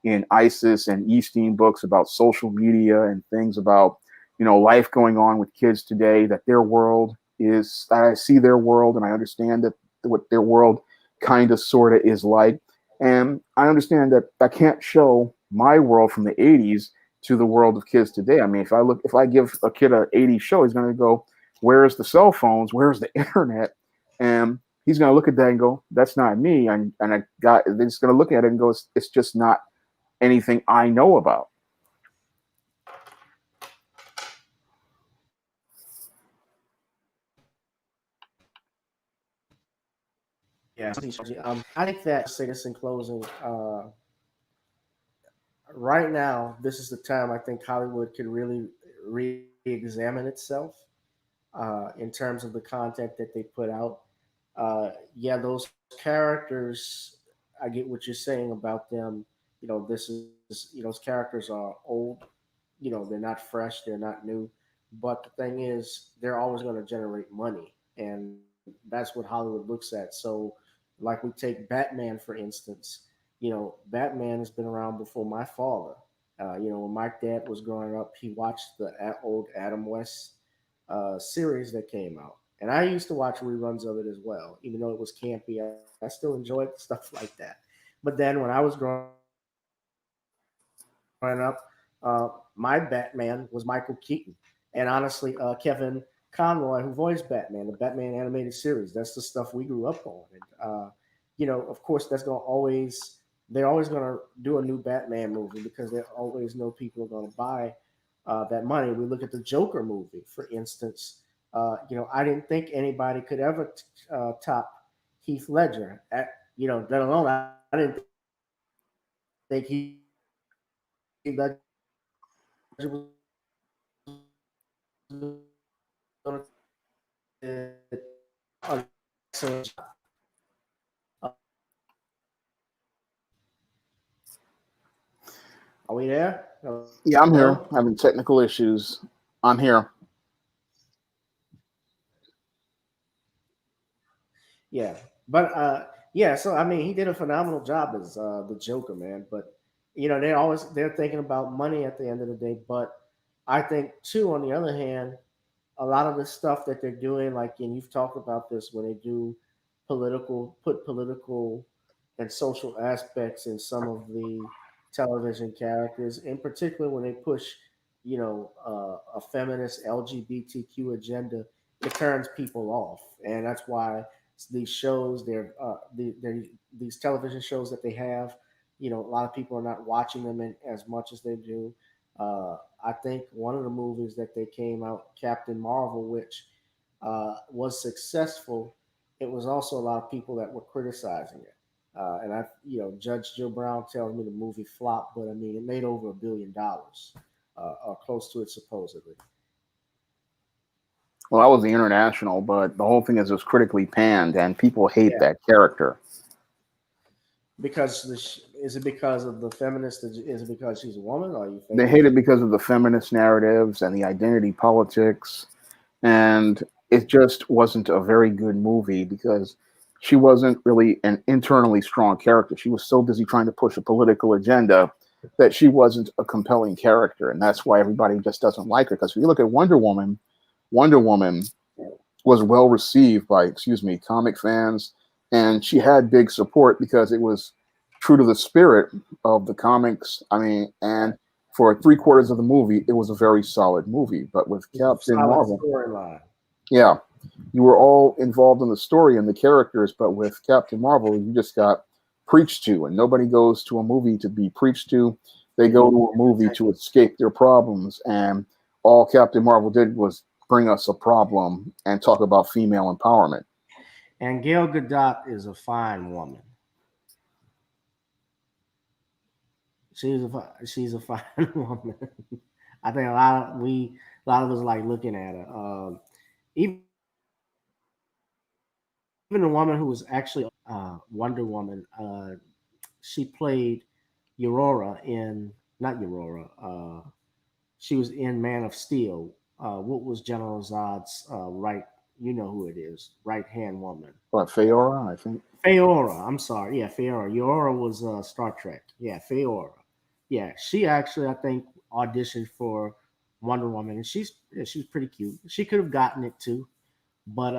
in ISIS and Easteen books about social media and things about, life going on with kids today, that their world is, I see their world and I understand that what their world kind of sort of is like. And I understand that I can't show my world from the 80s to the world of kids today. I mean, if I give a kid an 80s show, he's going to go, "Where's the cell phones? Where's the internet?" And He's going to look at that and go, "That's not me." And a guy is going to look at it and go, "It's just not anything I know about." Yeah, I think that say this in closing. Right now, this is the time I think Hollywood can really re-examine itself in terms of the content that they put out. Yeah, those characters, I get what you're saying about them. This is those characters are old. They're not fresh. They're not new. But the thing is, they're always going to generate money, and that's what Hollywood looks at. So, like we take Batman for instance. Batman has been around before my father. When my dad was growing up, he watched the old Adam West series that came out. And I used to watch reruns of it as well, even though it was campy. I still enjoyed stuff like that. But then when I was growing up, my Batman was Michael Keaton, and honestly, Kevin Conroy, who voiced Batman, the Batman animated series. That's the stuff we grew up on, and of course, that's gonna they're always gonna do a new Batman movie because they always know people are gonna buy that money. We look at the Joker movie, for instance. I didn't think anybody could ever top Heath Ledger. Let alone I didn't think Heath Ledger was going Are we there? Hello? Yeah, I'm here. Having technical issues. I'm here. Yeah, but yeah. So I mean, he did a phenomenal job as the Joker, man. But they're thinking about money at the end of the day. But I think too, on the other hand, a lot of the stuff that they're doing, like, and you've talked about this when they do put political and social aspects in some of the television characters, in particular when they push, a feminist LGBTQ agenda, it turns people off, and that's why these shows, these television shows that they have, a lot of people are not watching them as much as they do. I think one of the movies that they came out, Captain Marvel, which was successful, it was also a lot of people that were criticizing it. And Judge Joe Brown tells me the movie flopped, but I mean, it made over $1 billion, or close to it supposedly. Well, that was the international, but the whole thing is it was critically panned, and people hate Yeah, that character. because is it because of the feminist? Is it because she's a woman, or you think They it's hate it because of the feminist narratives and the identity politics, and it just wasn't a very good movie because she wasn't really an internally strong character. She was so busy trying to push a political agenda that she wasn't a compelling character, and that's why everybody just doesn't like her. Because if you look at Wonder Woman, Wonder Woman was well received by, excuse me, comic fans, and she had big support because it was true to the spirit of the comics. I mean, and for three-quarters of the movie, it was a very solid movie. But with a Captain solid Marvel, storyline? yeah, you were all involved in the story and the characters, but with Captain Marvel, you just got preached to, and nobody goes to a movie to be preached to. They You go need to a movie to entertainment. escape their problems, and all Captain Marvel did was bring us a problem and talk about female empowerment. And Gail Gadot is a fine woman. She's a fine woman. I think a lot of us like looking at her. Even the woman who was actually on Wonder Woman, she played Aurora in not Aurora. She was in Man of Steel. What was General Zod's right? You know who it is, right hand woman. What, Feora, I think. Feora. I'm sorry. Yeah, Feora. Aurora was Star Trek. Yeah, Feora. Yeah, she actually I think auditioned for Wonder Woman, and she's pretty cute. She could have gotten it too, but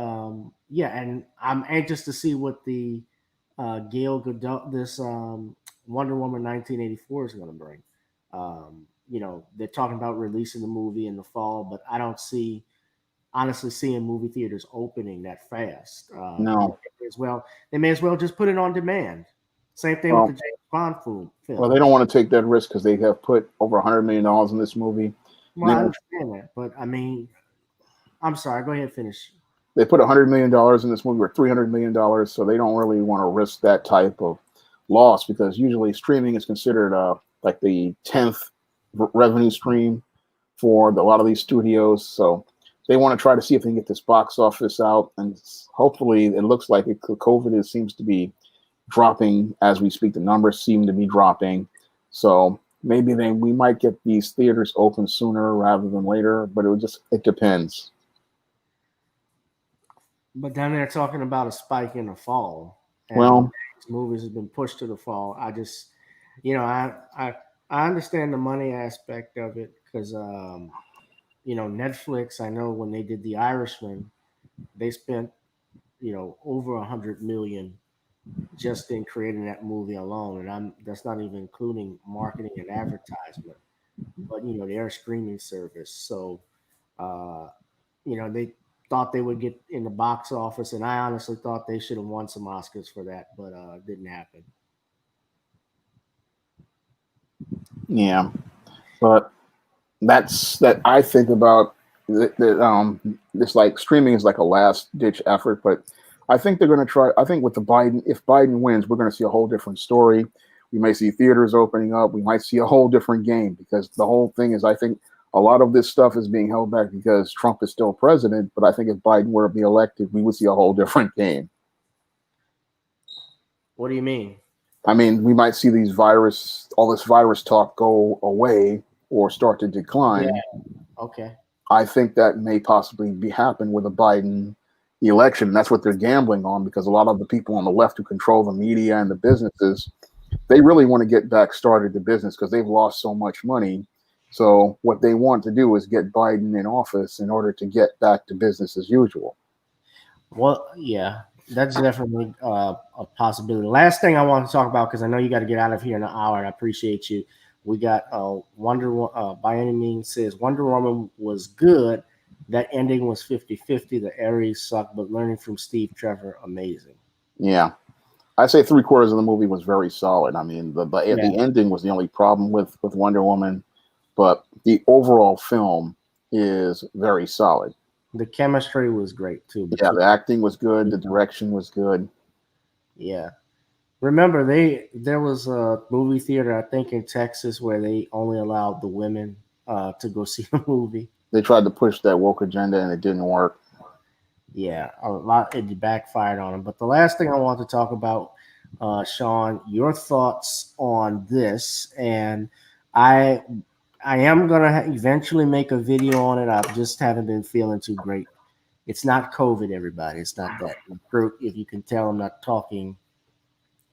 yeah, and I'm anxious to see what the Gail Gadot this Wonder Woman 1984 is going to bring. They're talking about releasing the movie in the fall, but honestly seeing movie theaters opening that fast. No. They may as well just put it on demand. Same thing with the Well, James Bond well, they films. don't want to take that risk because they have put over $100 million in this movie. And Well, I understand that, but I mean, I'm sorry. Go ahead, finish. they put $100 million in this movie, or $300 million, so they don't really want to risk that type of loss because usually streaming is considered like the 10th revenue stream for a lot of these studios. So they want to try to see if they can get this box office out, and hopefully it looks like COVID seems to be dropping as we speak. The numbers seem to be dropping, so maybe we might get these theaters open sooner rather than later. But it depends. But then they're talking about a spike in the fall, and Well, movies have been pushed to the fall. I just, you know, I understand the money aspect of it because, Netflix. I know when they did The Irishman, they spent over 100 million just in creating that movie alone, and that's not even including marketing and advertisement. But they're a streaming service, so uh, they thought they would get in the box office, and I honestly thought they should have won some Oscars for that, but it didn't happen. yeah, but that's that I think about this, like streaming is like a last ditch effort, but I think they're going to try. I think with the Biden, if Biden wins, we're going to see a whole different story. We may see theaters opening up. We might see a whole different game because the whole thing is, I think a lot of this stuff is being held back because Trump is still president. But I think if Biden were to be elected, we would see a whole different game. What do you mean? I mean, we might see all this virus talk go away or start to Yeah. decline. Okay. I think that may possibly be happen with a Biden election. That's what they're gambling on because a lot of the people on the left who control the media and the businesses, they really want to get back started to business because they've lost so much money. So what they want to do is get Biden in office in order to get back to business as usual. Well, yeah, that's definitely a possibility. Last thing I want to talk about, because I know you got to get out of here in an hour, and I appreciate you. We got by any means says Wonder Woman was good. That ending was 50-50. The Aries sucked, but learning from Steve Trevor, amazing. Yeah. I'd say three-quarters of the movie was very solid. I mean, Yeah, the ending was the only problem with Wonder Woman, but the overall film is very solid. the chemistry was great too. Yeah, Between the acting was good, the direction was good. yeah, remember there was a movie theater I think in Texas where they only allowed the women to go see the movie. They tried to push that woke agenda and it didn't work. Yeah, a lot it backfired on him. But the last thing I want to talk about, Shawn, your thoughts on this, and I I am gonna eventually make a video on it. I just haven't been feeling too great. It's not COVID, everybody. It's not that. My throat, if you can tell, I'm not talking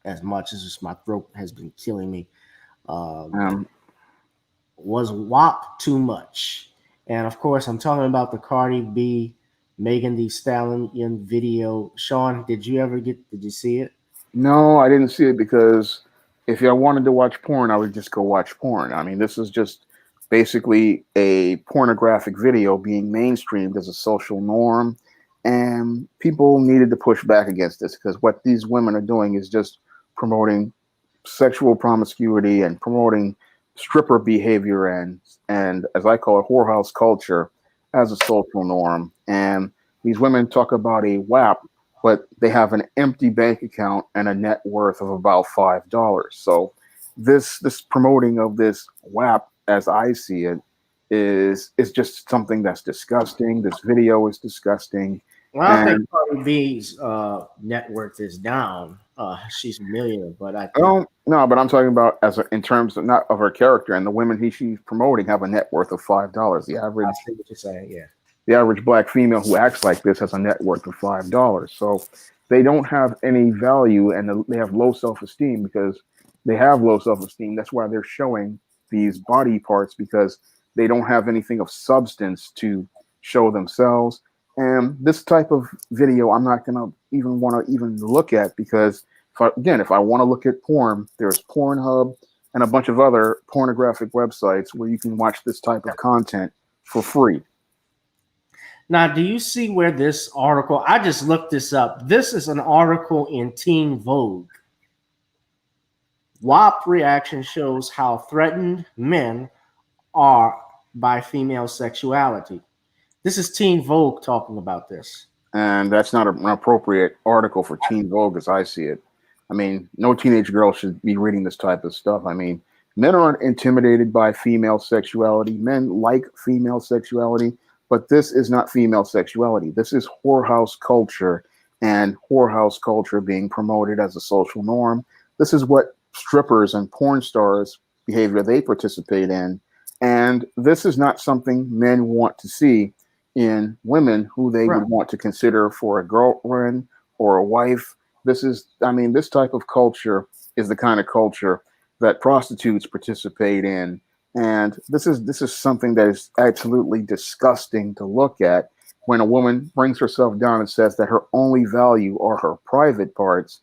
as much. It's just my throat has been killing me. Um, Um, was WAP too much? And of course, I'm talking about the Cardi B, Megan Thee Stallion video. Shawn, did you see it? no, I didn't see it because if I wanted to watch porn, I would just go watch porn. I mean, this is just basically a pornographic video being mainstreamed as a social norm, and people needed to push back against this because what these women are doing is just promoting sexual promiscuity and promoting stripper behavior and as I call it, whorehouse culture as a social norm. And these women talk about a WAP, but they have an empty bank account and a net worth of about $5. So this promoting of this WAP, as I see it, is just something that's disgusting. This video is disgusting. Well, I don't think And Cardi B's net worth is down. She's a millionaire, but I I think don't no, but I'm talking about in terms of not of her character, and the women she's promoting have a net worth of $5. I see what you're saying. Yeah. The average black female who acts like this has a net worth of $5. So they don't have any value, and they have low self esteem because they have low self esteem. That's why they're showing these body parts because they don't have anything of substance to show themselves. And this type of video, I'm not gonna even want to even look at because if I want to look at porn, there's Pornhub and a bunch of other pornographic websites where you can watch this type of content for free. Now, do you see where this article? I just looked this up. This is an article in Teen Vogue. WAP reaction shows how threatened men are by female sexuality. This is Teen Vogue talking about this. And that's not an appropriate article for Teen Vogue as I see it. I mean, no teenage girl should be reading this type of stuff. I mean, men aren't intimidated by female sexuality. Men like female sexuality, but this is not female sexuality. This is whorehouse culture, and whorehouse culture being promoted as a social norm. This is what strippers and porn stars behavior they participate in. And this is not something men want to see in women who they Right. would want to consider for a girlfriend or a wife. This is, I mean, this type of culture is the kind of culture that prostitutes participate in. And this is something that is absolutely disgusting to look at when a woman brings herself down and says that her only value are her private parts.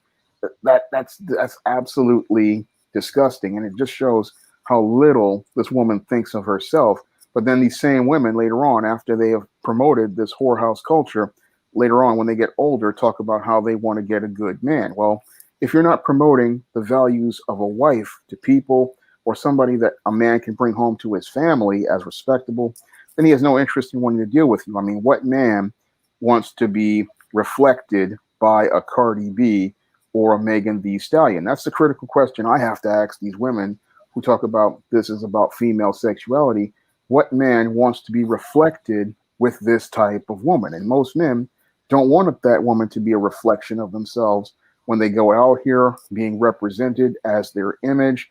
That's absolutely disgusting. And it just shows how little this woman thinks of herself. But then these same women later on, after they have promoted this whorehouse culture, later on when they get older, talk about how they want to get a good man. Well, if you're not promoting the values of a wife to people or somebody that a man can bring home to his family as respectable, then he has no interest in wanting to deal with you. I mean, what man wants to be reflected by a Cardi B or a Megan Thee Stallion? That's the critical question I have to ask these women who talk about this is about female sexuality. What man wants to be reflected with this type of woman? And most men don't want that woman to be a reflection of themselves when they go out here being represented as their image,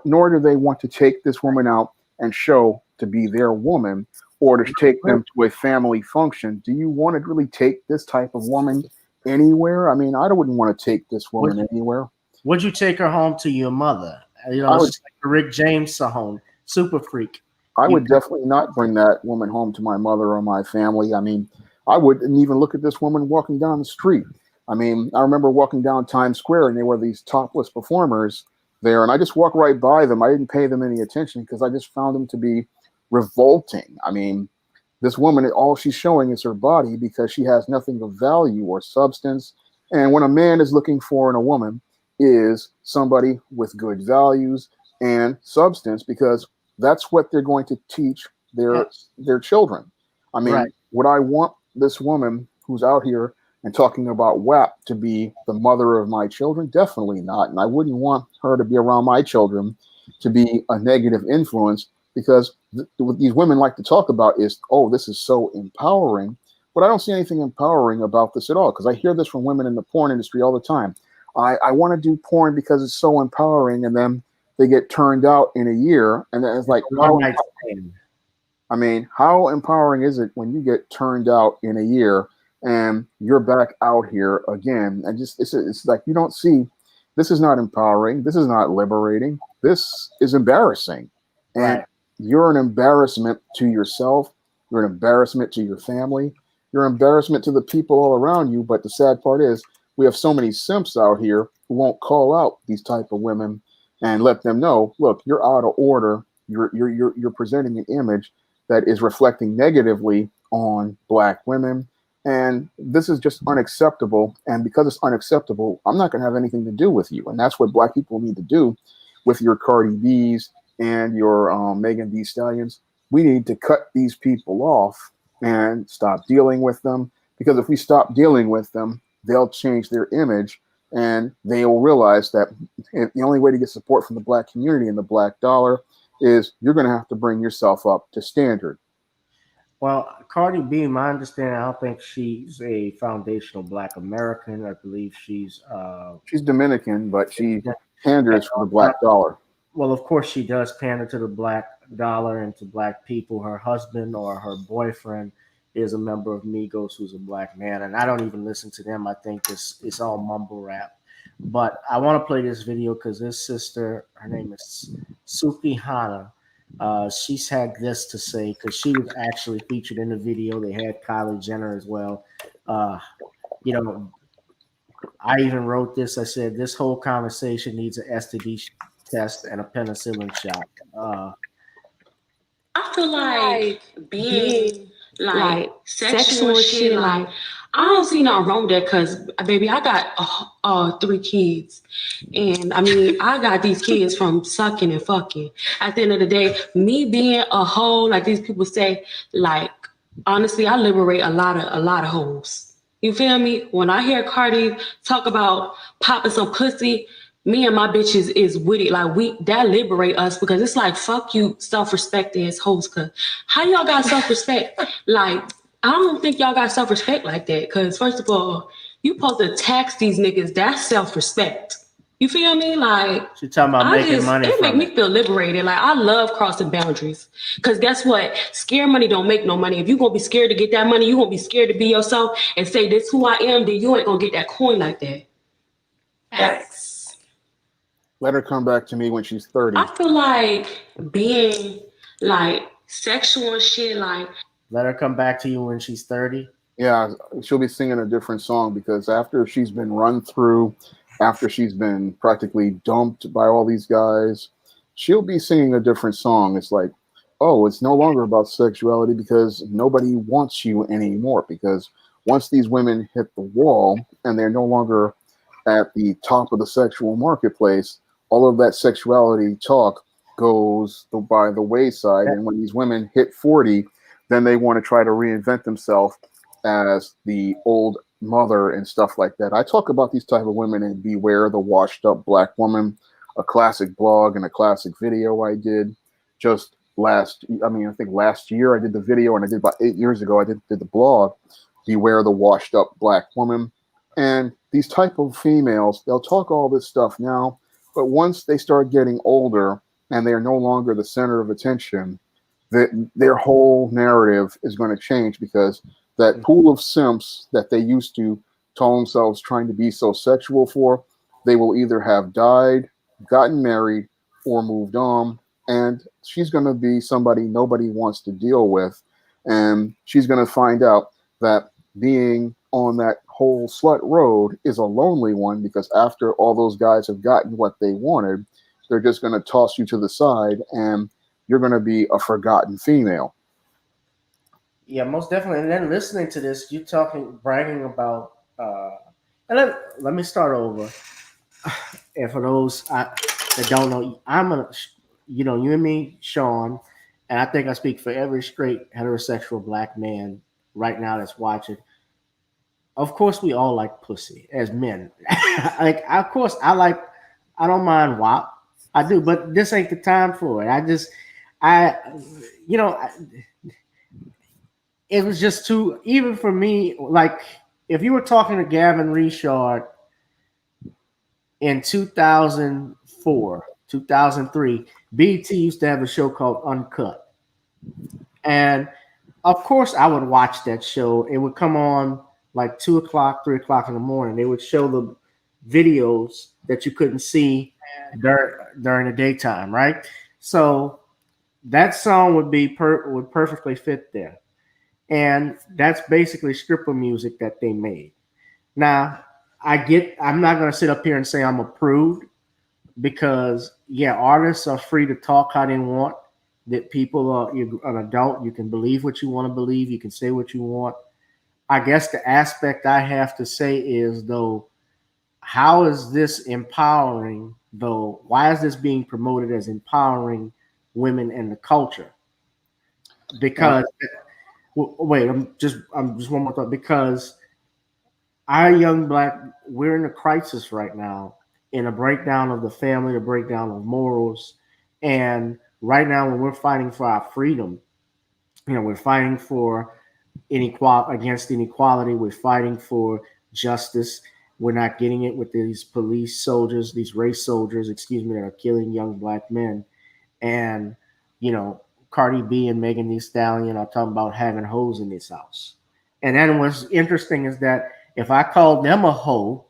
nor do they want to take this woman out and show to be their woman or to take them to a family function. Do you want to really take this type of woman anywhere? I mean, I wouldn't want to take this woman anywhere. Would you take her home to your mother? I It's would just like the Rick James song, Super Freak. I You would definitely not bring that woman home to my mother or my family. I mean, I wouldn't even look at this woman walking down the street. I mean, I remember walking down Times Square and there were these topless performers there, and I just walked right by them. I didn't pay them any attention because I just found them to be revolting. I mean, this woman, all she's showing is her body because she has nothing of value or substance. And when a man is looking for in a woman is somebody with good values and substance, because that's what they're going to teach their yes, their children. I right. mean, would I want this woman who's out here and talking about WAP to be the mother of my children? Definitely not. And I wouldn't want her to be around my children to be a negative influence because what these women like to talk about is, oh, this is so empowering. But I don't see anything empowering about this at all because I hear this from women in the porn industry all the time. I want to do porn because it's so empowering. And then they get turned out in a year. And then it's like, One how night stand. I mean, how empowering is it when you get turned out in a year and you're back out here again? And just it's like you don't see. This is not empowering. This is not liberating. This is embarrassing, and Right. you're an embarrassment to yourself. You're an embarrassment to your family. You're an embarrassment to the people all around you. But the sad part is, we have so many simps out here who won't call out these type of women and let them know, look, you're out of order. You're presenting an image that is reflecting negatively on black women. And this is just unacceptable. And because it's unacceptable, I'm not going to have anything to do with you. And that's what black people need to do with your Cardi B's and your Megan Thee Stallions. We need to cut these people off and stop dealing with them. Because if we stop dealing with them, they'll change their image and they will realize that the only way to get support from the black community and the black dollar is you're going to have to bring yourself up to standard. Well, Cardi B, my understanding, I don't think she's a foundational Black American. I believe she's She's Dominican, but she and, panders for the black dollar. well, of course, she does pander to the Black dollar and to Black people. Her husband or her boyfriend is a member of Migos, who's a Black man, and I don't even listen to them. I think it's all mumble rap. But I want to play this video because this sister, her name is Suki Hana. She's had this to say because she was actually featured in the video. They had Kylie Jenner as well. Uh, you know, I even wrote this. I said this whole conversation needs an STD test and a penicillin shot. Uh, I feel like being like sexual shit. Like I don't see nothing wrong with that because, baby, I got 3 kids, and I mean I got these kids from sucking and fucking. At the end of the day, me being a hoe, like these people say, like honestly, I liberate a lot of hoes. You feel me? When I hear Cardi talk about popping some pussy, me and my bitches is with it. Like we that liberate us because it's like fuck you, self-respect as hoes. Cause how y'all got self-respect? Like I don't think y'all got self-respect like that. Cause first of all, you supposed to tax these niggas. That's self-respect. You feel me? Like She talking about I making just money it make from me it. feel liberated. Like I love crossing boundaries. Cause guess what? Scared money don't make no money. If you gonna be scared to get that money, you gonna be scared to be yourself and say this who I am, then you ain't gonna get that coin like that. Facts. Let her come back to me when she's 30. I feel like being like sexual and shit, like Let her come back to you when she's 30. Yeah, she'll be singing a different song because after she's been run through, after she's been practically dumped by all these guys, she'll be singing a different song. It's like, oh, it's no longer about sexuality because nobody wants you anymore. Because once these women hit the wall and they're no longer at the top of the sexual marketplace, all of that sexuality talk goes by the wayside. That, And when these women hit 40, then they want to try to reinvent themselves as the old mother and stuff like that. I talk about these type of women in Beware the Washed Up Black Woman, a classic blog and a classic video I did just I think last year I did the video, and I did about 8 years ago I did the blog, Beware the Washed Up Black Woman. And these type of females, they'll talk all this stuff now, but once they start getting older and they are no longer the center of attention, their whole narrative is going to change because that pool of simps that they used to tell themselves trying to be so sexual for, they will either have died, gotten married, or moved on. And she's going to be somebody nobody wants to deal with. And she's going to find out that being on that whole slut road is a lonely one because after all those guys have gotten what they wanted, they're just going to toss you to the side and you're going to be a forgotten female. yeah, most definitely. And then listening to this, you talking, bragging about. And let me start over. And for those that don't know, you and me, Shawn, and I think I speak for every straight heterosexual black man right now that's watching. Of course, we all like pussy as men. Like, of course, I don't mind WAP. I do, but this ain't the time for it. I, you know, I, it was just too, even for me, like, if you were talking to Gavin Richard in 2004, 2003, BT used to have a show called Uncut. And of course, I would watch that show. It would come on like 2 o'clock, 3 o'clock in the morning. They would show the videos that you couldn't see during the daytime, right? So that song would perfectly fit there, and that's basically stripper music that they made. Now, I'm not going to sit up here and say I'm a prude because yeah, artists are free to talk how they want. That people are you're an adult, you can believe what you want to believe, you can say what you want. I guess the aspect I have to say is though, how is this empowering though? Why is this being promoted as empowering women in the culture? Yeah. Because wait, I'm just one more thought because our young black, we're in a crisis right now, in a breakdown of the family, a breakdown of morals, and right now when we're fighting for our freedom, we're fighting for inequality, against inequality, we're fighting for justice. We're not getting it with these police soldiers, these race soldiers, excuse me, that are killing young black men. And you know, Cardi B and Megan Thee Stallion are talking about having hoes in this house. And then what's interesting is that if I called them a hoe,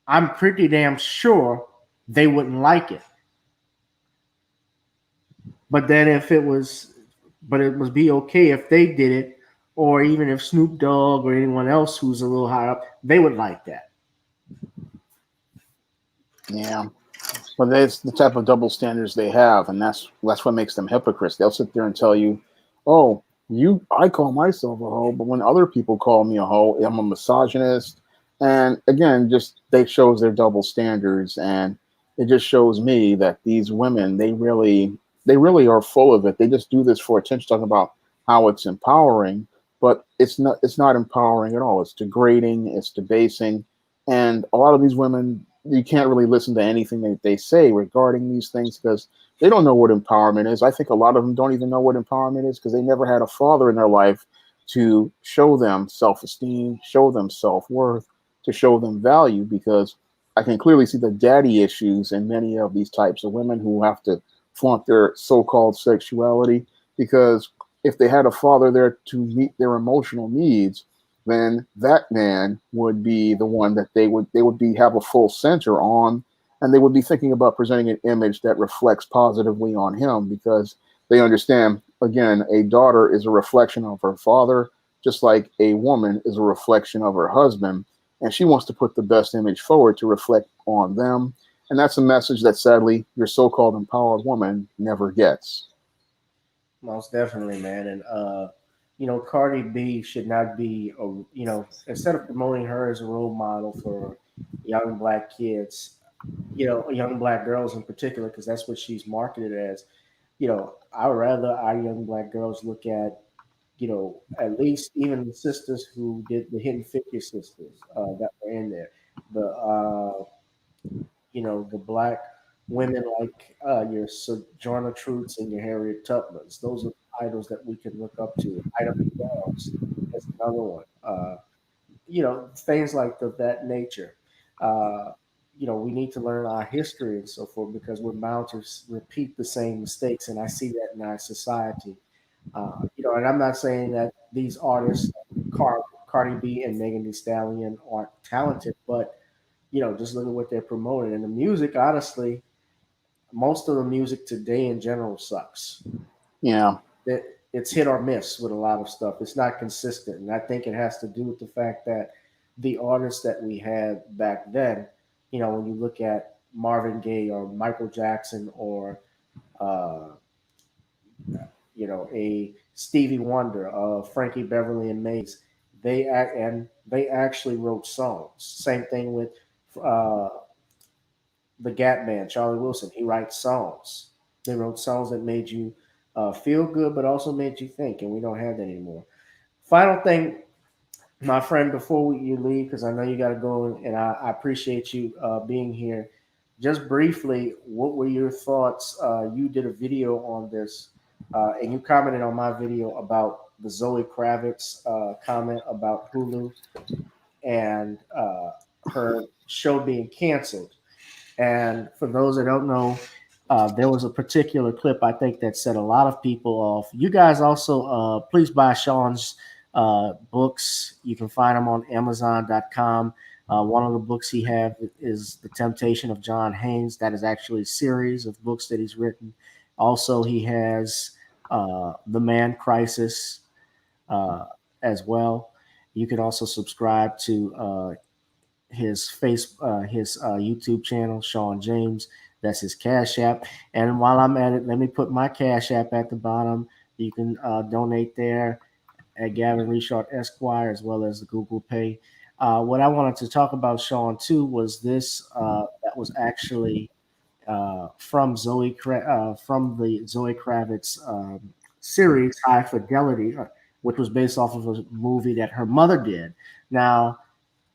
I'm pretty damn sure they wouldn't like it. But then if it was, but it would be okay if they did it, or even if Snoop Dogg or anyone else who's a little higher up, they would like that. Yeah. But that's the type of double standards they have, and that's what makes them hypocrites. They'll sit there and tell you, "Oh, I call myself a hoe, but when other people call me a hoe, I'm a misogynist. And again, just they shows their double standards, and it just shows me that these women, they really are full of it. They just do this for attention, talking about how it's empowering, but it's not empowering at all. It's degrading, it's debasing, and a lot of these women, you can't really listen to anything that they say regarding these things because they don't know what empowerment is. I think a lot of them don't even know what empowerment is because they never had a father in their life to show them self-esteem, show them self-worth, to show them value. Because I can clearly see the daddy issues in many of these types of women who have to flaunt their so-called sexuality. Because if they had a father there to meet their emotional needs, then that man would be the one that they would be have a full center on, and they would be thinking about presenting an image that reflects positively on him because they understand, again, a daughter is a reflection of her father, just like a woman is a reflection of her husband, and she wants to put the best image forward to reflect on them. And that's a message that sadly your so-called empowered woman never gets. Most definitely, man. And Cardi B should not be a instead of promoting her as a role model for young black kids, young black girls in particular, because that's what she's marketed as. I would rather our young black girls look at, at least even the sisters who did the Hidden Figure sisters that were in there. The black women like your Sojourner Truths and your Harriet Tubmans. Those are idols that we can look up to. Ida B. Wells is another one. Things like that nature. Uh, we need to learn our history and so forth because we're bound to repeat the same mistakes, and I see that in our society. And I'm not saying that these artists, Cardi B and Megan Thee Stallion, aren't talented, but just look at what they're promoting. And the music, honestly, most of the music today in general sucks. Yeah. It's hit or miss with a lot of stuff. It's not consistent. And I think it has to do with the fact that the artists that we had back then, when you look at Marvin Gaye or Michael Jackson or, uh, a Stevie Wonder, Frankie Beverly and Mays, they actually wrote songs. Same thing with uh, the Gap Band, Charlie Wilson. He writes songs. They wrote songs that made you feel good, but also made you think, and we don't have that anymore. Final thing, my friend, before you leave, because I know you got to go, and I appreciate you being here. Just briefly, what were your thoughts? You did a video on this, and you commented on my video about the Zoe Kravitz comment about Hulu and her show being canceled. And for those that don't know, there was a particular clip I think that set a lot of people off. You guys also please buy Shawn's books. You can find them on Amazon.com. One of the books he has is The Temptation of John Haynes. That is actually a series of books that he's written. Also, he has The Man Crisis as well. You can also subscribe to his YouTube channel, Shawn James. That's his Cash App. And while I'm at it, let me put my Cash App at the bottom. You can donate there at Gavin Richard Esquire as well as the Google Pay. What I wanted to talk about, Shawn, too, was this that was actually from the Zoe Kravitz series High Fidelity, which was based off of a movie that her mother did. Now,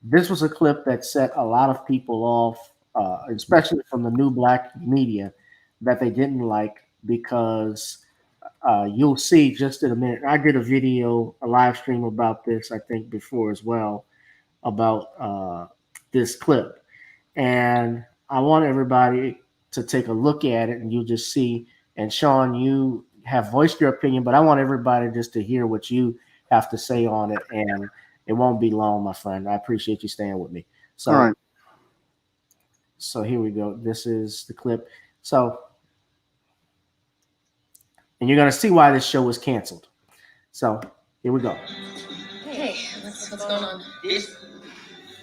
this was a clip that set a lot of people off, especially from the new black media, that they didn't like because you'll see just in a minute. I did a video, a live stream about this, I think, before as well, about this clip. And I want everybody to take a look at it and you'll just see. And Shawn, you have voiced your opinion, but I want everybody just to hear what you have to say on it. And it won't be long, my friend. I appreciate you staying with me. All So, right. so here we go. This is the clip. So, and you're going to see why this show was canceled. So, here we go. Hey, what's going on? This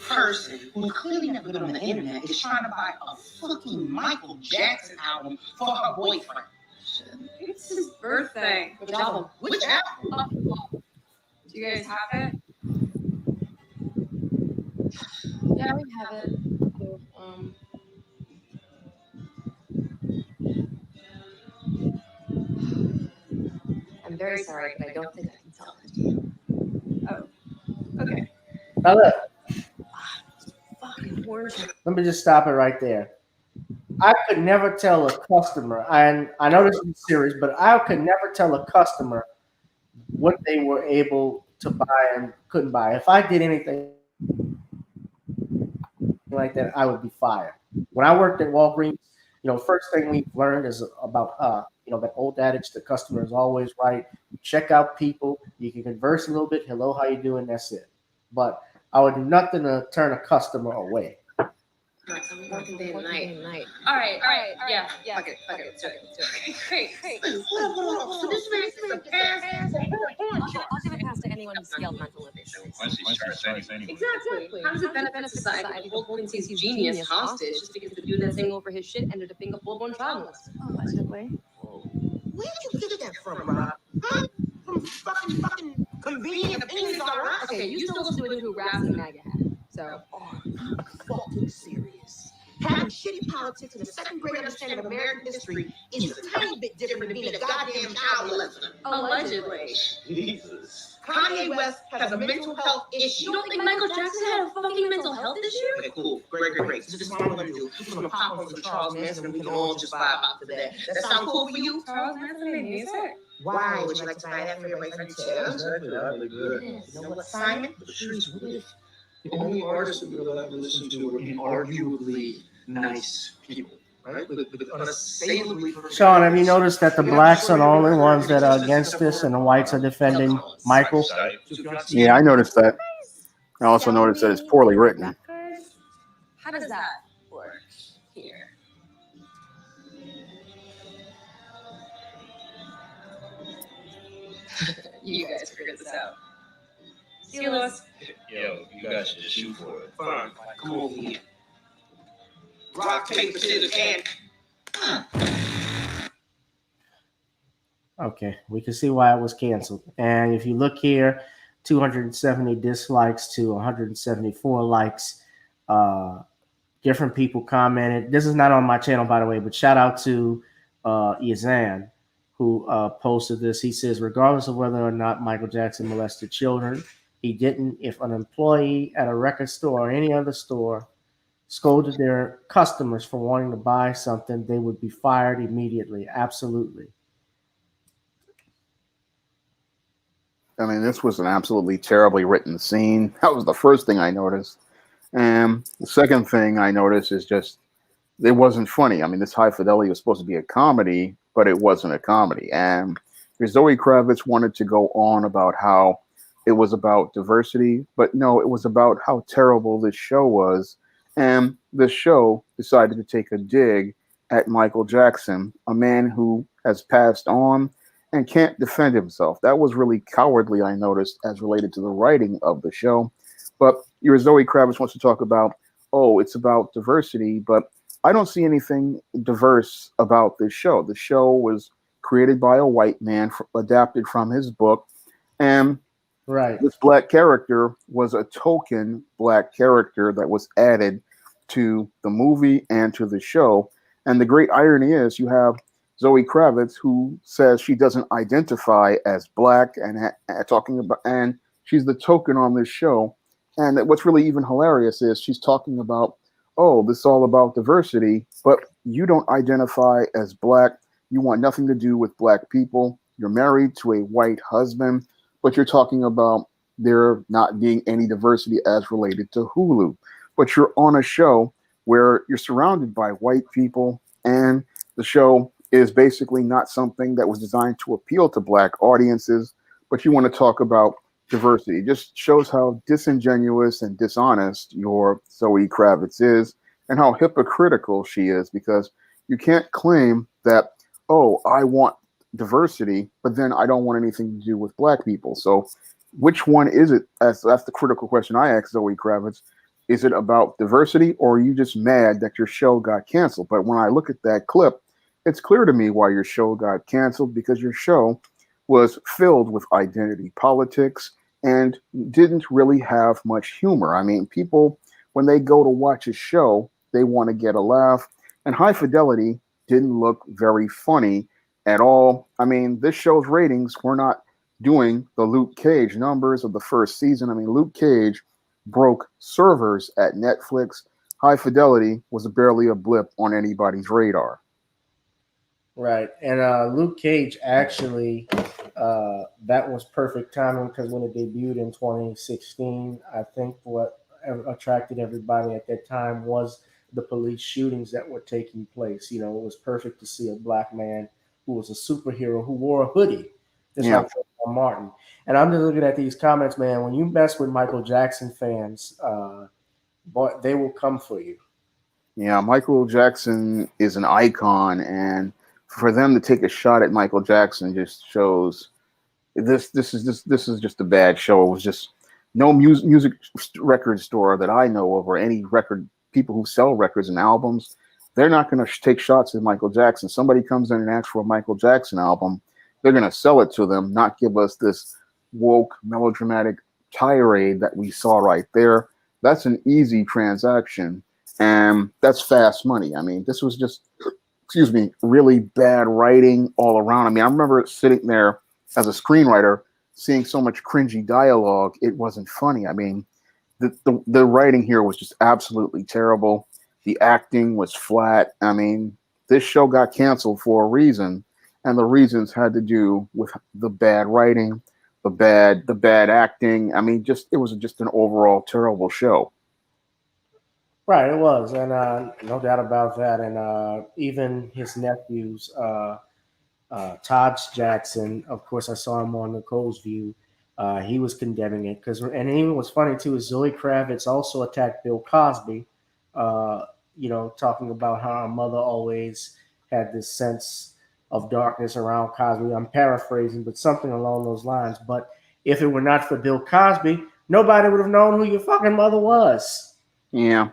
person who's clearly never been on the internet is trying to buy a fucking Michael Jackson album for her boyfriend. question. It's his birthday. Which album? Which album? Do you guys have it? Yeah, we have it. I'm very sorry, but I don't think I can tell that to you. Oh, okay. Now look, Fucking words. let me just stop it right there. I could never tell a customer, and I know this is serious, but I could never tell a customer what they were able to buy and couldn't buy. If I did anything like that, I would be fired. When I worked at Walgreens, first thing we've learned is about that old adage: the customer is always right. You check out people, you can converse a little bit. Hello, how you doing? That's it. But I would do nothing to turn a customer away. Alright, so I'm working day and night. All right. Yeah. Fuck it. Let's do it. Great. So this man is a pass. I'll give a pass to anyone who's scaled mental illness. Exactly. How does it benefit society to hold Quincy's genius hostage just because the dude that's Sing over his shit ended up being a full-blown child molester? Allegedly. Where'd you get that from, Rob? Huh? From fucking convenient opinions on us? Okay, you still listen to a dude who raps in MAGA hat. So, Fucking serious. Having shitty politics and a second grade understanding of American history is a tiny bit different than being a goddamn child molester. allegedly. Jesus. Kanye West has a mental health issue. You don't think Michael Jackson had a fucking mental health issue? Okay, cool. Great. So this is what I'm gonna do. I'm gonna pop over to Charles Manson and we can all just vibe out to that. That sound cool for you? Charles Manson made music. Why? Would you like to buy that for your boyfriend too? Exactly, that'd be good. You know what, Simon? The streets really. The only artists that we will ever listen to are inarguably nice people, right? With unassailably. Sean, have you noticed that the blacks are the only ones that are against this, and the whites are defending Michael? Yeah, I noticed that. I also noticed that it's poorly written. how does that work here? You guys figured this out. See you, Louis. Yo, you guys should just shoot for it. Fine. Come over here. Rock, paper, scissors, and Okay, we can see why it was canceled. And if you look here, 270 dislikes to 174 likes. Different people commented. This is not on my channel, by the way, but shout out to Yazan, who posted this. He says, regardless of whether or not Michael Jackson molested children, he didn't. If an employee at a record store or any other store scolded their customers for wanting to buy something, they would be fired immediately. Absolutely. I mean, this was an absolutely terribly written scene. That was the first thing I noticed. And the second thing I noticed is just, it wasn't funny. I mean, this High Fidelity was supposed to be a comedy, but it wasn't a comedy. And Zoe Kravitz wanted to go on about how it was about diversity, but no, it was about how terrible this show was. And the show decided to take a dig at Michael Jackson, a man who has passed on and can't defend himself. That was really cowardly, I noticed, as related to the writing of the show. But your Zoe Kravitz wants to talk about, oh, it's about diversity, but I don't see anything diverse about this show. The show was created by a white man, adapted from his book, and Right. this black character was a token black character that was added to the movie and to the show. And the great irony is you have Zoe Kravitz, who says she doesn't identify as black and talking about, and she's the token on this show. And what's really even hilarious is she's talking about, oh, this is all about diversity, but you don't identify as black. You want nothing to do with black people. You're married to a white husband, but you're talking about there not being any diversity as related to Hulu. But you're on a show where you're surrounded by white people, and the show is basically not something that was designed to appeal to black audiences, but you want to talk about diversity. It just shows how disingenuous and dishonest your Zoe Kravitz is and how hypocritical she is, because you can't claim that, oh, I want diversity, but then I don't want anything to do with black people. So which one is it? That's the critical question I asked Zoe Kravitz. Is it about diversity, or are you just mad that your show got canceled? But when I look at that clip, it's clear to me why your show got canceled, because your show was filled with identity politics and didn't really have much humor. I mean, people, when they go to watch a show, they want to get a laugh, and High Fidelity didn't look very funny at all. I mean, this show's ratings were not doing the Luke Cage numbers of the first season. I mean, Luke Cage broke servers at Netflix. High Fidelity was barely a blip on anybody's radar. Right. And Luke Cage actually, that was perfect timing because when it debuted in 2016, I think what attracted everybody at that time was the police shootings that were taking place. You know, it was perfect to see a black man who was a superhero who wore a hoodie, just Yeah. like Trayvon Martin. And I'm just looking at these comments, man. When you mess with Michael Jackson fans, boy, they will come for you. Yeah, Michael Jackson is an icon, and for them to take a shot at Michael Jackson just shows this is just a bad show. It was just no music record store that I know of, or any record people who sell records and albums. They're not going to take shots at Michael Jackson. Somebody comes in and asks for a Michael Jackson album, they're going to sell it to them, not give us this woke melodramatic tirade that we saw right there. That's an easy transaction, and that's fast money. I mean, this was just, excuse me, really bad writing all around. I mean, I remember sitting there as a screenwriter seeing so much cringy dialogue, it wasn't funny. I mean, the writing here was just absolutely terrible. The acting was flat. I mean, this show got canceled for a reason, and the reasons had to do with the bad writing, the bad acting. I mean, just it was just an overall terrible show. Right, it was, and no doubt about that. And even his nephews, Todd Jackson, of course, I saw him on Nicole's View. He was condemning it because, and even what's funny too is Zoe Kravitz also attacked Bill Cosby. Uh, you know, talking about how our mother always had this sense of darkness around Cosby. I'm paraphrasing, but something along those lines. But if it were not for Bill Cosby, nobody would have known who your fucking mother was. Yeah.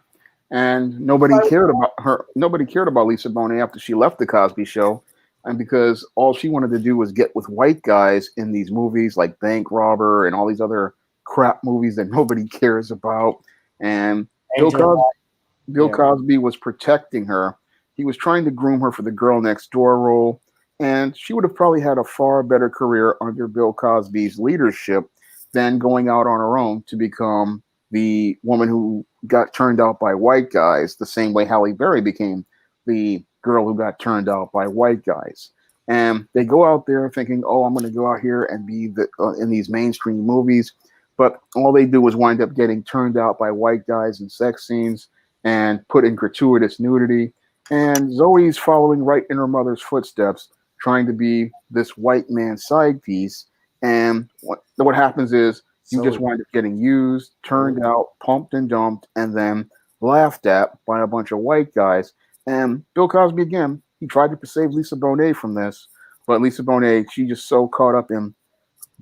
And nobody cared about her. Nobody cared about Lisa Bonet after she left the Cosby Show, and because all she wanted to do was get with white guys in these movies like Bank Robber and all these other crap movies that nobody cares about. And Bill Angel, Cosby, Bill yeah, Cosby was protecting her. He was trying to groom her for the girl next door role, and she would have probably had a far better career under Bill Cosby's leadership than going out on her own to become the woman who got turned out by white guys, the same way Halle Berry became the girl who got turned out by white guys. And they go out there thinking, "Oh, I'm going to go out here and be in these mainstream movies," but all they do is wind up getting turned out by white guys in sex scenes and put in gratuitous nudity. And Zoe's following right in her mother's footsteps, trying to be this white man's side piece. And what happens is you just so wind up getting used, turned out, pumped and dumped, and then laughed at by a bunch of white guys. And Bill Cosby, again, he tried to save Lisa Bonet from this, but Lisa Bonet, she just so caught up in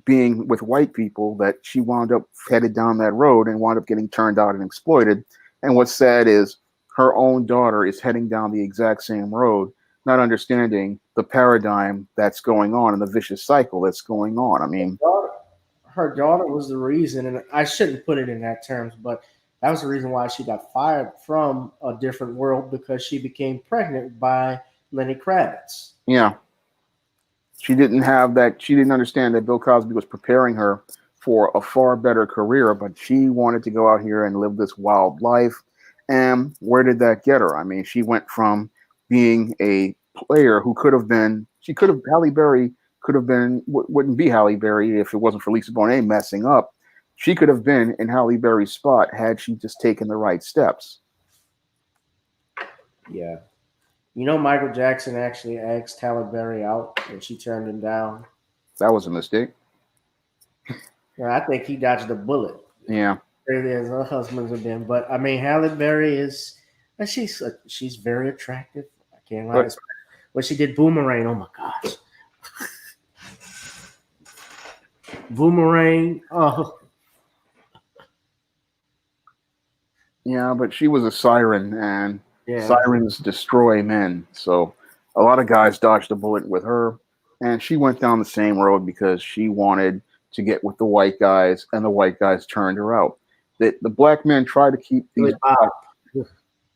being with white people that she wound up headed down that road and wound up getting turned out and exploited. And what's sad is her own daughter is heading down the exact same road, not understanding the paradigm that's going on and the vicious cycle that's going on. I mean, her daughter was the reason, and I shouldn't put it in that terms, but that was the reason why she got fired from A Different World because she became pregnant by Lenny Kravitz. yeah, she didn't have that. She didn't understand that Bill Cosby was preparing her for a far better career, but she wanted to go out here and live this wild life. And where did that get her? I mean, she went from being a player who could have been, she could have, Halle Berry could have been, wouldn't be Halle Berry if it wasn't for Lisa Bonet messing up. She could have been in Halle Berry's spot had she just taken the right steps. Yeah. You know, Michael Jackson actually asked Halle Berry out and she turned him down. That was a mistake. Yeah, I think he dodged a bullet. Yeah. Really, as her husbands have been. But I mean, Halle Berry is, she's very attractive. I can't lie. But When she did Boomerang, oh my gosh. Boomerang. Oh, yeah, but she was a siren, and yeah. sirens destroy men. So A lot of guys dodged a bullet with her, and she went down the same road because she wanted to get with the white guys, and the white guys turned her out. The black men try to keep Billy Bob.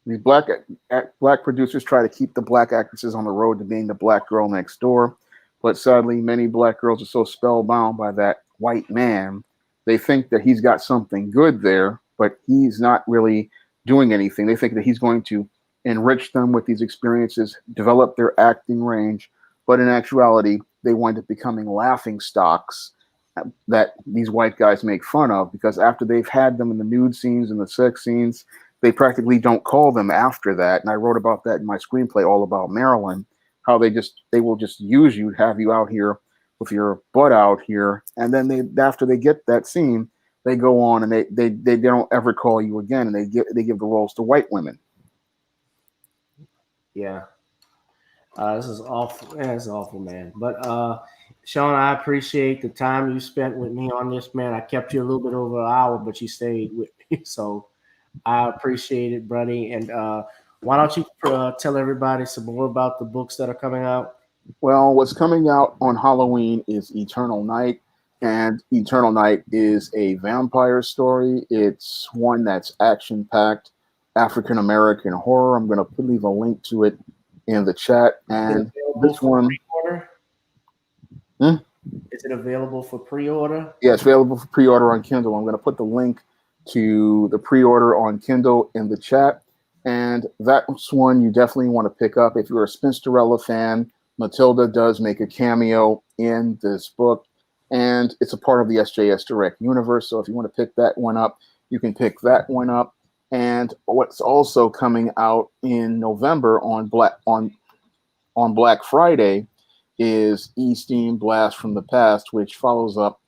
these black producers try to keep the black actresses on the road to being the black girl next door, but sadly, many black girls are so spellbound by that white man, they think that he's got something good there, but he's not really doing anything. They think that he's going to enrich them with these experiences, develop their acting range, but in actuality, they wind up becoming laughing stocks that these white guys make fun of because after they've had them in the nude scenes and the sex scenes, they practically don't call them after that. And I wrote about that in my screenplay, All About Maryland, how they will just use you, have you out here with your butt out here, and then after they get that scene, they go on and they don't ever call you again, and they give the roles to white women. Yeah. This is awful. Yeah, it's awful, man. But Shawn, I appreciate the time you spent with me on this, man. I kept you a little bit over an hour, but you stayed with me, so I appreciate it, buddy. And why don't you tell everybody some more about the books that are coming out? Well, what's coming out on Halloween is Eternal Night, and Eternal Night is a vampire story. It's one that's action packed, African American horror. I'm going to leave a link to it in the chat. And this one, is it available for pre-order? Yeah, it's available for pre-order on Kindle. I'm going to put the link to the pre-order on Kindle in the chat. And that's one you definitely want to pick up. If you're a Spinsterella fan, Matilda does make a cameo in this book, and it's a part of the SJS Direct universe. So if you want to pick that one up, you can pick that one up. And what's also coming out in November on Black Friday is E-Steam Blast from the Past, which follows up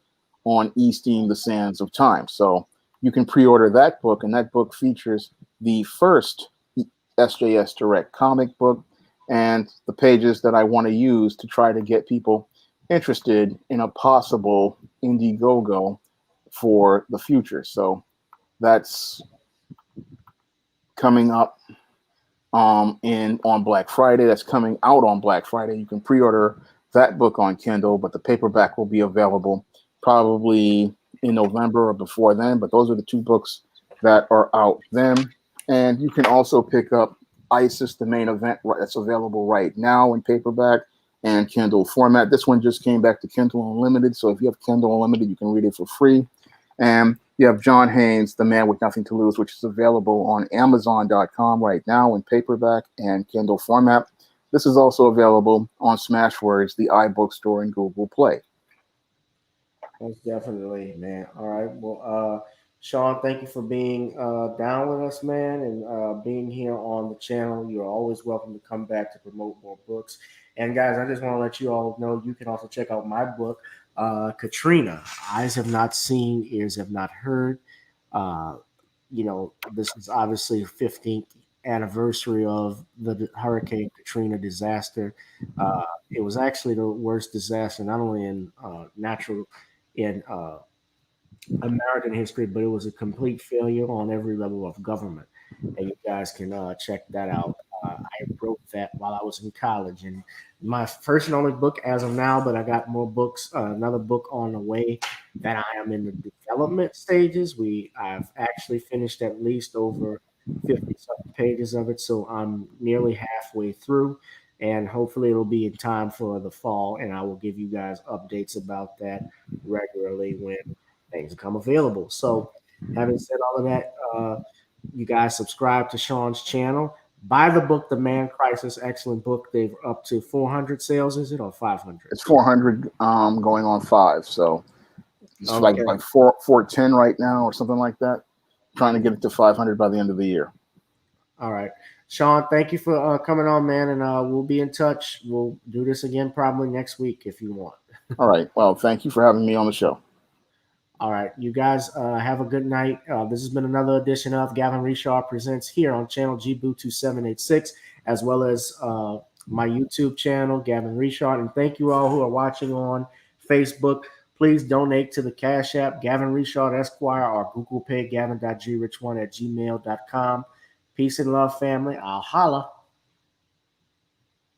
on E-Steam The Sands of Time. So you can pre-order that book, and that book features the first SJS Direct comic book and the pages that I want to use to try to get people interested in a possible Indiegogo for the future. So that's coming up on Black Friday. That's coming out on Black Friday. You can pre-order that book on Kindle, but the paperback will be available probably in November or before then. But those are the two books that are out then. And you can also pick up ISIS, the main event, that's available right now in paperback and Kindle format. This one just came back to Kindle Unlimited, so if you have Kindle Unlimited, you can read it for free. And you have John Haynes, The Man with Nothing to Lose, which is available on Amazon.com right now in paperback and Kindle format. This is also available on Smashwords, the iBookstore, and Google Play. Most definitely, man. All right. Well, Shawn, thank you for being down with us, man, and being here on the channel. You're always welcome to come back to promote more books. And guys, I just want to let you all know you can also check out my book, Katrina. Eyes have not seen, ears have not heard. This is obviously the 15th anniversary of the Hurricane Katrina disaster. It was actually the worst disaster, not only in American history, but it was a complete failure on every level of government. And you guys can check that out. I wrote that while I was in college, and my first and only book as of now. But I got more books. Another book on the way that I am in the development stages. I've actually finished at least over 50-something pages of it, so I'm nearly halfway through. And hopefully it'll be in time for the fall, and I will give you guys updates about that regularly when things become available. So, having said all of that, you guys subscribe to Shawn's channel. Buy the book, The Man Crisis. Excellent book. They've up to 400 sales, is it, or 500? It's 400 going on 5. So it's Okay. like 410 right now or something like that. Trying to get it to 500 by the end of the year. All right. Shawn, thank you for coming on, man, and we'll be in touch. We'll do this again probably next week if you want. All right. Well, thank you for having me on the show. All right. You guys have a good night. This has been another edition of Gavin Richard Presents here on channel GBoo2786, as well as my YouTube channel, Gavin Richard. And thank you all who are watching on Facebook. Please donate to the Cash App, Gavin Richard Esquire, or Google Pay, gavin.grich1@gmail.com. Peace and love, family. I'll holla.